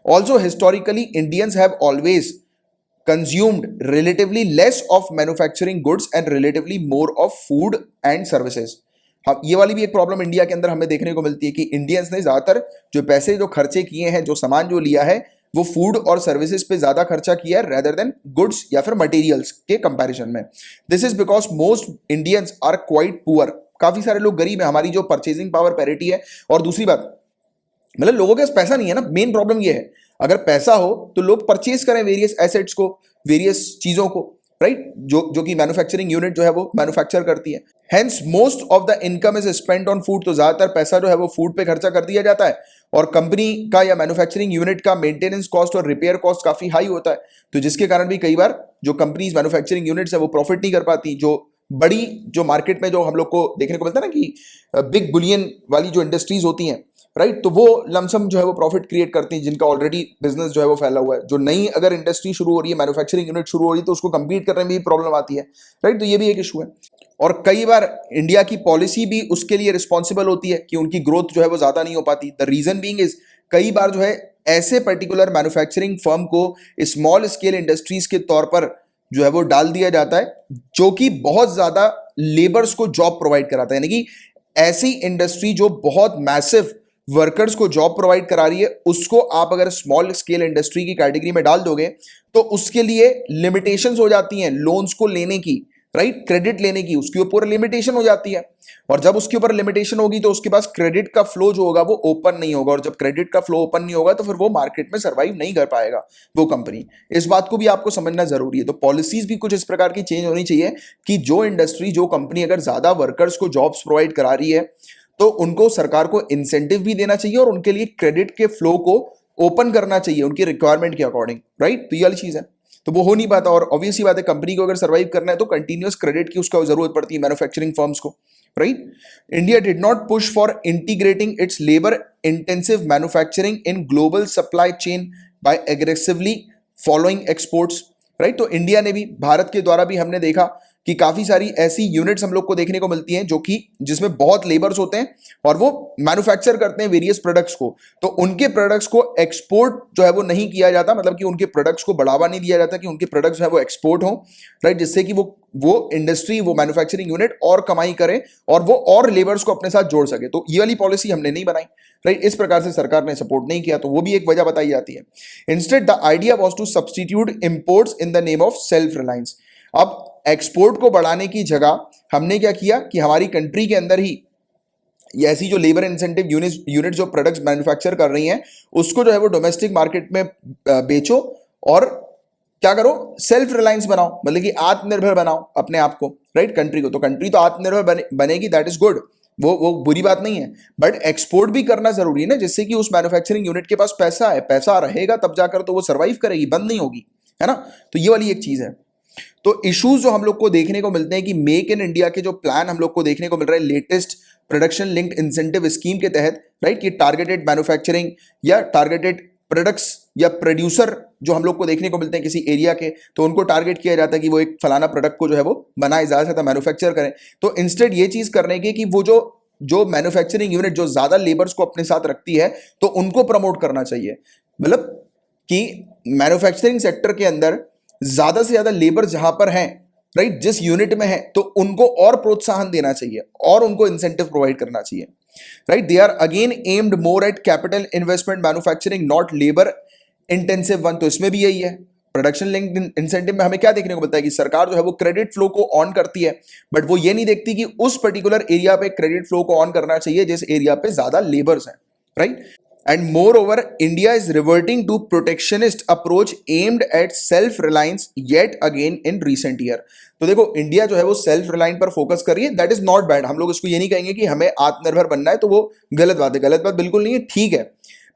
Also, historically, Indians have always consumed relatively less of manufacturing goods and relatively more of food and services. हम ये वाली भी एक प्रॉब्लम इंडिया के अंदर हमें देखने को मिलती है कि इंडियंस ने ज्यादातर जो पैसे जो खर्चे किए हैं, जो सामान जो लिया है, वो फूड और सर्विसेज पे ज्यादा खर्चा किया है रेदर देन गुड्स या फिर मटेरियल्स के कंपैरिजन में। This is because most Indians are quite poor. काफी सारे लोग गरीब हैं, हमारी जो परचेजिंग पावर पैरिटी है। और दूसरी बात, मतलब लोगों के पास पैसा नहीं है ना, मेन प्रॉब्लम ये है। अगर पैसा हो तो लोग परचेज करें वेरियस एसेट्स को, वेरियस चीजों को, राइट, जो कि मैन्युफैक्चरिंग यूनिट जो है वो मैन्युफैक्चर करती है। Hence most of the income is spent on food. तो ज्यादातर पैसा जो है वो फूड पे खर्चा कर दिया जाता है, और कंपनी का या मैन्युफैक्चरिंग यूनिट का मेंटेनेंस कॉस्ट और रिपेयर कॉस्ट काफी हाई होता है। तो जिसके कारण भी कई बार जो कंपनीज मैन्युफैक्चरिंग यूनिट्स है वो प्रॉफिट नहीं कर पाती। जो बड़ी जो मार्केट में जो हम लोग को देखने को मिलता है ना कि बिग बुलियन वाली जो इंडस्ट्रीज होती हैं, राइट, तो वो लमसम जो है वो प्रॉफिट क्रिएट करती हैं, जिनका ऑलरेडी बिजनेस जो है वो फैला हुआ है। जो नई अगर इंडस्ट्री शुरू हो रही है, मैन्युफैक्चरिंग यूनिट शुरू हो रही है, तो उसको कंपीट करने में भी प्रॉब्लम आती है, राइट। तो ये भी एक इशू है। और कई बार इंडिया की पॉलिसी भी उसके लिए रिस्पॉन्सिबल होती है कि उनकी ग्रोथ जो है वो ज्यादा नहीं हो पाती। द रीजन बीइंग इज, कई बार जो है ऐसे पर्टिकुलर मैन्युफैक्चरिंग फर्म को स्मॉल स्केल इंडस्ट्रीज के तौर पर जो है वो डाल दिया जाता है, जो कि बहुत ज्यादा लेबर्स को जॉब प्रोवाइड कराता है। यानी कि ऐसी इंडस्ट्री जो बहुत मैसिव वर्कर्स को जॉब प्रोवाइड करा रही है, उसको आप अगर स्मॉल स्केल इंडस्ट्री की कैटेगरी में डाल दोगे तो उसके लिए लिमिटेशंस हो जाती हैं लोन्स को लेने की, राइट, क्रेडिट लेने की उसके ऊपर लिमिटेशन हो जाती है, और जब उसके ऊपर लिमिटेशन होगी तो उसके पास क्रेडिट का फ्लो जो होगा वो ओपन नहीं होगा, और जब क्रेडिट का फ्लो ओपन नहीं होगा तो फिर वो मार्केट में सर्वाइव नहीं कर पाएगा वो कंपनी। इस बात को भी आपको समझना जरूरी है। तो पॉलिसीज भी कुछ इस प्रकार की चेंज होनी चाहिए कि जो इंडस्ट्री, जो कंपनी अगर ज्यादा वर्कर्स को जॉब्स प्रोवाइड करा रही है तो उनको सरकार को इंसेंटिव भी देना चाहिए और उनके लिए क्रेडिट के फ्लो को ओपन करना चाहिए उनकी रिक्वायरमेंट के अकॉर्डिंग, राइट। तो ये वाली चीज है, तो वो हो नहीं पाता। और ऑब्वियसली बात है, कंपनी को अगर सर्वाइव करना है तो कंटिन्यूअस क्रेडिट की उसका जरूरत पड़ती है मैन्युफैक्चरिंग फर्म्स को, right. India did not push for integrating it's labour intensive manufacturing in global supply chain by aggressively following exports, right. तो इंडिया ने भी, भारत के द्वारा भी हमने देखा कि काफी सारी ऐसी यूनिट्स हम लोग को देखने को मिलती हैं जो कि जिसमें बहुत लेबर्स होते हैं और वो मैन्युफैक्चर करते हैं वेरियस प्रोडक्ट्स को, तो उनके प्रोडक्ट्स को एक्सपोर्ट जो है वो नहीं किया जाता, मतलब कि उनके प्रोडक्ट्स को बढ़ावा नहीं दिया जाता कि उनके प्रोडक्ट्स जो है वो एक्सपोर्ट हो, राइट, जिससे कि वो इंडस्ट्री, वो मैन्युफैक्चरिंग यूनिट और कमाई करे और वो और लेबर्स को अपने साथ जोड़ सके। तो ये वाली पॉलिसी हमने नहीं बनाई, राइट। इस प्रकार से सरकार ने सपोर्ट नहीं किया, तो वो भी एक वजह बताई जाती है। Instead the idea was to substitute imports in the name of self reliance. अब एक्सपोर्ट को बढ़ाने की जगह हमने क्या किया कि हमारी कंट्री के अंदर ही ये ऐसी जो लेबर इंसेंटिव यूनिट जो प्रोडक्ट्स मैन्युफैक्चर कर रही हैं उसको जो है वो डोमेस्टिक मार्केट में बेचो और क्या करो, सेल्फ रिलायंस बनाओ, मतलब कि आत्मनिर्भर बनाओ अपने आप को, राइट, कंट्री को। तो कंट्री तो आत्मनिर्भर बनेगी, दैट इज गुड, वो बुरी बात नहीं है, बट एक्सपोर्ट भी करना जरूरी है ना, जिससे कि उस मैन्युफैक्चरिंग यूनिट के पास पैसा है, पैसा रहेगा तब जाकर तो वो सर्वाइव करेगी, बंद नहीं होगी, है ना। तो ये वाली एक चीज है। तो इश्यूज जो हम लोग को देखने को मिलते हैं कि मेक इन इंडिया के जो प्लान हम लोग को देखने को मिल रहा है latest production linked incentive scheme के तहत, राइट, कि टारगेटेड मैन्युफैक्चरिंग या टारगेटेड प्रोडक्ट्स या प्रोड्यूसर जो हम लोग को देखने को मिलते हैं किसी एरिया के, तो उनको टारगेट किया जाता है कि वो एक फलाना प्रोडक्ट को जो है वो बनाए, ज्यादा से ज्यादा मैन्युफैक्चर करें। तो इंस्टेड ये चीज करने की कि वो जो मैन्युफैक्चरिंग यूनिट जो ज्यादा लेबर्स को अपने साथ रखती है तो उनको प्रमोट करना चाहिए, मतलब कि मैन्युफैक्चरिंग सेक्टर के अंदर ज्यादा से ज्यादा लेबर जहां पर हैं, राइट, जिस यूनिट में है, तो उनको और प्रोत्साहन देना चाहिए और उनको इंसेंटिव प्रोवाइड करना चाहिए, right. They are again aimed more at capital investment manufacturing not labour intensive one. तो इसमें भी यही है, प्रोडक्शन लिंक्ड इंसेंटिव में हमें क्या देखने को मिलता है कि सरकार जो है वो क्रेडिट फ्लो को ऑन करती है, बट वो ये नहीं देखती कि उस पर्टिकुलर एरिया पे क्रेडिट फ्लो को ऑन करना चाहिए जिस एरिया पे ज्यादा लेबर्स हैं, right. And moreover, India is reverting to protectionist approach aimed at self-reliance yet again in recent year. तो देखो, इंडिया जो है वो सेल्फ रिलायंट पर फोकस कर रही है, दैट इज नॉट बैड। हम लोग इसको ये नहीं कहेंगे कि हमें आत्मनिर्भर बनना है, तो वो गलत बात है, गलत बात बिल्कुल नहीं है, ठीक है।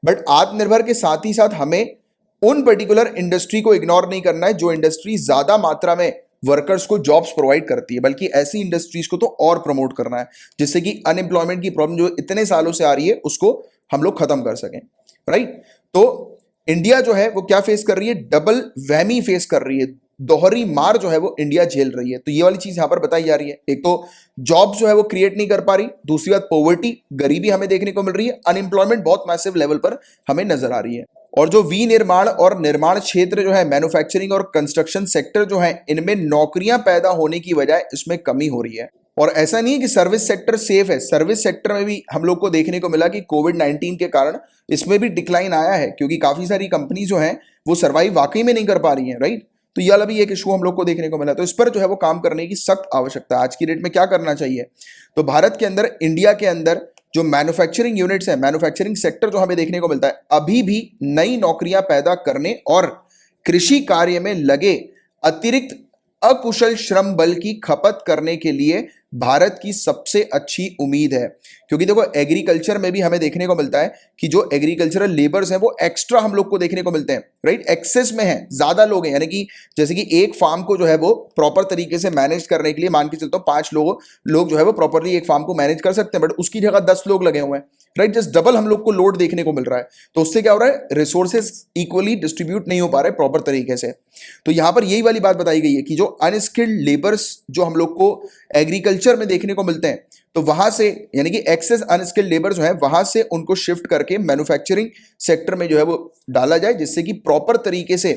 बट आत्मनिर्भर के साथ ही साथ हमें उन पर्टिकुलर इंडस्ट्री को इग्नोर नहीं करना है जो इंडस्ट्री ज्यादा मात्रा में वर्कर्स को जॉब्स प्रोवाइड करती है, बल्कि ऐसी इंडस्ट्रीज को तो और प्रमोट करना है जिससे कि अनएम्प्लॉयमेंट की प्रॉब्लम जो इतने सालों से आ रही है उसको हम लोग खत्म कर सकें, राइट। तो इंडिया जो है वो क्या फेस कर रही है, डबल वहमी फेस कर रही है, दोहरी मार जो है वो इंडिया झेल रही है। तो ये वाली चीज यहां पर बताई जा रही है, एक तो जॉब जो है वो क्रिएट नहीं कर पा रही, दूसरी बात पॉवर्टी, गरीबी हमें देखने को मिल रही है, अनएम्प्लॉयमेंट बहुत मैसिव लेवल पर हमें नजर आ रही है। और जो विनिर्माण और निर्माण क्षेत्र जो है, मैन्युफैक्चरिंग और कंस्ट्रक्शन सेक्टर जो है, इनमें नौकरियां पैदा होने की वजह इसमें कमी हो रही है। और ऐसा नहीं है कि सर्विस सेक्टर सेफ है, सर्विस सेक्टर में भी हम लोग को देखने को मिला कि कोविड-19 के कारण इसमें भी डिक्लाइन आया है, क्योंकि काफी सारी कंपनी जो हैं वो सर्वाइव वाकई में नहीं कर पा रही हैं, राइट। तो ये वाला भी एक इशू हम लोग को देखने को मिला। तो इस पर जो है वो काम करने की सख्त आवश्यकता है। आज की डेट में क्या करना चाहिए, तो भारत के अंदर, इंडिया के अंदर जो मैन्युफैक्चरिंग यूनिट्स है, मैन्युफैक्चरिंग सेक्टर जो हमें देखने को मिलता है, अभी भी नई नौकरियां पैदा करने और कृषि कार्य में लगे अतिरिक्त अकुशल श्रम बल की खपत करने के लिए भारत की सबसे अच्छी उम्मीद है। क्योंकि देखो, एग्रीकल्चर में भी हमें देखने को मिलता है कि जो एग्रीकल्चरल लेबर्स हैं वो एक्स्ट्रा हम लोग को देखने को मिलते हैं, राइट, एक्सेस में है, ज्यादा लोग हैं, यानी कि जैसे कि एक फार्म को जो है वो प्रॉपर तरीके से मैनेज करने के लिए मान के चलता हूं 5 लोग जो है वो प्रॉपरली एक फार्म को मैनेज कर सकते हैं, बट उसकी जगह 10 लोग लगे हुए हैं, राइट, जस्ट डबल हम लोग को लोड देखने को मिल रहा है। तो उससे क्या हो रहा है, रिसोर्सेज इक्वली डिस्ट्रीब्यूट नहीं हो पा रहे प्रॉपर तरीके से। तो यहां पर यही वाली बात बताई गई है कि जो अनस्किल्ड लेबर्स जो हम लोग को एग्रीकल्चर में देखने को मिलते हैं, तो वहां से, यानी कि एक्सेस अनस्किल्ड लेबर जो है, वहां से उनको शिफ्ट करके मैन्युफैक्चरिंग सेक्टर में जो है वो डाला जाए, जिससे कि प्रॉपर तरीके से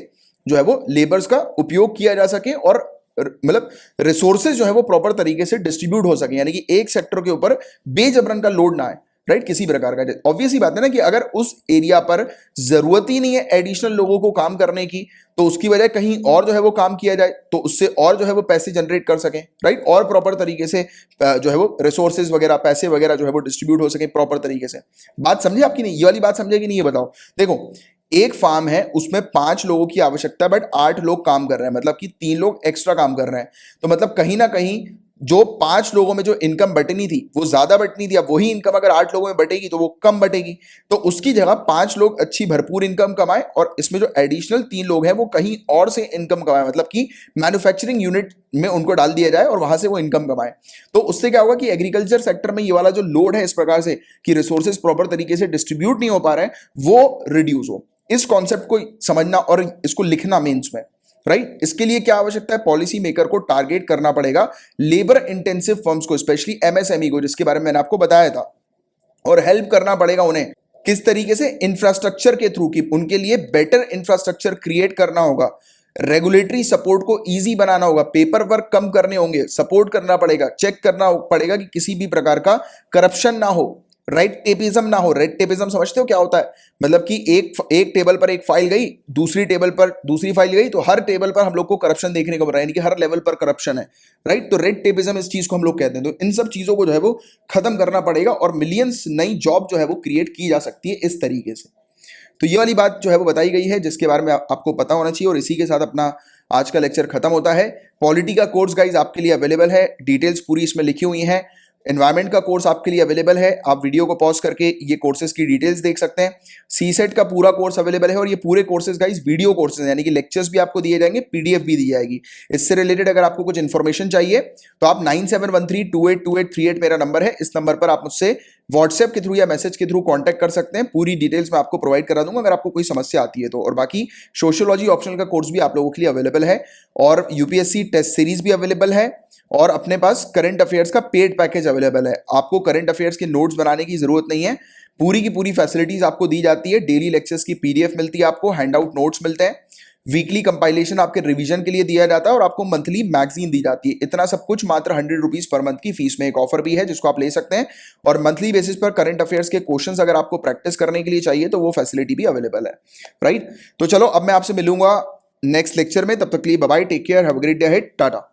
जो है वो लेबर्स का उपयोग किया जा सके और मतलब रिसोर्सेज जो है वो प्रॉपर तरीके से डिस्ट्रीब्यूट हो सके, यानी कि एक सेक्टर के ऊपर बेजबरन का लोड ना आए, राइट, किसी प्रकार का। ऑब्वियस ही बात है ना कि अगर उस एरिया पर जरूरत ही नहीं है एडिशनल लोगों को काम करने की, तो उसकी वजह कहीं और जो है वो काम किया जाए, तो उससे और जो है वो पैसे जनरेट कर सकें, राइट, और प्रॉपर तरीके से जो है वो रिसोर्सेज वगैरह, पैसे वगैरह जो है वो डिस्ट्रीब्यूट हो सके प्रॉपर तरीके से। बात समझे आपकी? नहीं, ये वाली बात समझे कि नहीं, ये बताओ। देखो, एक फार्म है, उसमें 5 लोगों की आवश्यकता है, बट 8 लोग काम कर रहे हैं, मतलब कि 3 लोग एक्स्ट्रा काम कर रहे हैं। तो मतलब कहीं ना कहीं जो 5 लोगों में जो इनकम बटनी थी वो ज्यादा बटनी थी, अब वही इनकम अगर 8 लोगों में बटेगी तो वो कम बटेगी। तो उसकी जगह 5 लोग अच्छी भरपूर इनकम कमाए, और इसमें जो एडिशनल 3 लोग हैं वो कहीं और से इनकम कमाए, मतलब कि मैन्युफैक्चरिंग यूनिट में उनको डाल दिया जाए और वहां से वो इनकम कमाए। तो उससे क्या होगा कि एग्रीकल्चर सेक्टर में ये वाला जो लोड है इस प्रकार से कि रिसोर्सेज प्रॉपर तरीके से डिस्ट्रीब्यूट नहीं हो पा रहे हैं, वो रिड्यूस हो। इस कॉन्सेप्ट को समझना और इसको लिखना मेंस में, राइट। इसके लिए क्या आवश्यकता है? पॉलिसी मेकर को टारगेट करना पड़ेगा लेबर इंटेंसिव फर्म्स को, स्पेशली एमएसएमई को, जिसके बारे में मैंने आपको बताया था, और हेल्प करना पड़ेगा उन्हें किस तरीके से? इंफ्रास्ट्रक्चर के थ्रू, की उनके लिए बेटर इंफ्रास्ट्रक्चर क्रिएट करना होगा, रेगुलेटरी सपोर्ट को इजी बनाना होगा, पेपर वर्क कम करने होंगे, सपोर्ट करना पड़ेगा, चेक करना पड़ेगा कि किसी भी प्रकार का करप्शन ना हो, राइट टेपिज्म ना हो। रेड टेपिज्म समझते हो क्या होता है? मतलब कि एक टेबल पर एक फाइल गई, दूसरी टेबल पर दूसरी फाइल गई, तो हर टेबल पर हम लोग को करप्शन देखने को मिल रहा है, यानी कि हर लेवल पर करप्शन है, राइट। तो रेड टेपिज्म इस चीज को हम लोग कहते हैं। तो इन सब चीजों को जो है वो खत्म करना पड़ेगा, और मिलियंस नई जॉब जो है वो क्रिएट की जा सकती है इस तरीके से। तो ये वाली बात जो है वो बताई गई है, जिसके बारे में आपको पता होना चाहिए। और इसी के साथ अपना आज का लेक्चर खत्म होता है। पॉलिटी का कोर्स गाइज आपके लिए अवेलेबल है, डिटेल्स पूरी इसमें लिखी हुई हैं। एनवायरमेंट का कोर्स आपके लिए अवेलेबल है, आप वीडियो को पॉज करके ये कोर्सेज की डिटेल्स देख सकते हैं। सीसेट का पूरा कोर्स अवेलेबल है, और ये पूरे कोर्सेज गाइज वीडियो कोर्सेज, यानी कि लेक्चर्स भी आपको दिए जाएंगे, पीडीएफ भी दी जाएगी। इससे रिलेटेड अगर आपको कुछ इन्फॉर्मेशन चाहिए तो आप 9713282838 मेरा नंबर है, इस नंबर पर आप मुझसे व्हाट्सएप के थ्रू या मैसेज के थ्रू कांटेक्ट कर सकते हैं। पूरी डिटेल्स मैं आपको प्रोवाइड करा दूंगा अगर आपको कोई समस्या आती है तो। और बाकी सोशियोलॉजी ऑप्शनल का कोर्स भी आप लोगों के लिए अवेलेबल है, और यूपीएससी टेस्ट सीरीज भी अवेलेबल है, और अपने पास करंट अफेयर्स का पेड पैकेज अवेलेबल है। आपको करंट अफेयर्स के नोट्स बनाने की जरूरत नहीं है, पूरी की पूरी फैसिलिटीज आपको दी जाती है। डेली लेक्चर्स की पीडीएफ मिलती है, आपको हैंडआउट नोट्स मिलते हैं, वीकली कंपाइलेशन आपके रिवीजन के लिए दिया जाता है, और आपको मंथली मैगजीन दी जाती है। इतना सब कुछ मात्र 100 रुपीज पर मंथ की फीस में। एक ऑफर भी है जिसको आप ले सकते हैं, और मंथली बेसिस पर करंट अफेयर्स के क्वेश्चंस अगर आपको प्रैक्टिस करने के लिए चाहिए तो वो फैसिलिटी भी अवेलेबल है, राइट। तो चलो अब मैं आपसे मिलूंगा नेक्स्ट लेक्चर में, तब तक के लिए bye bye, take care, have a great day ahead, Tata.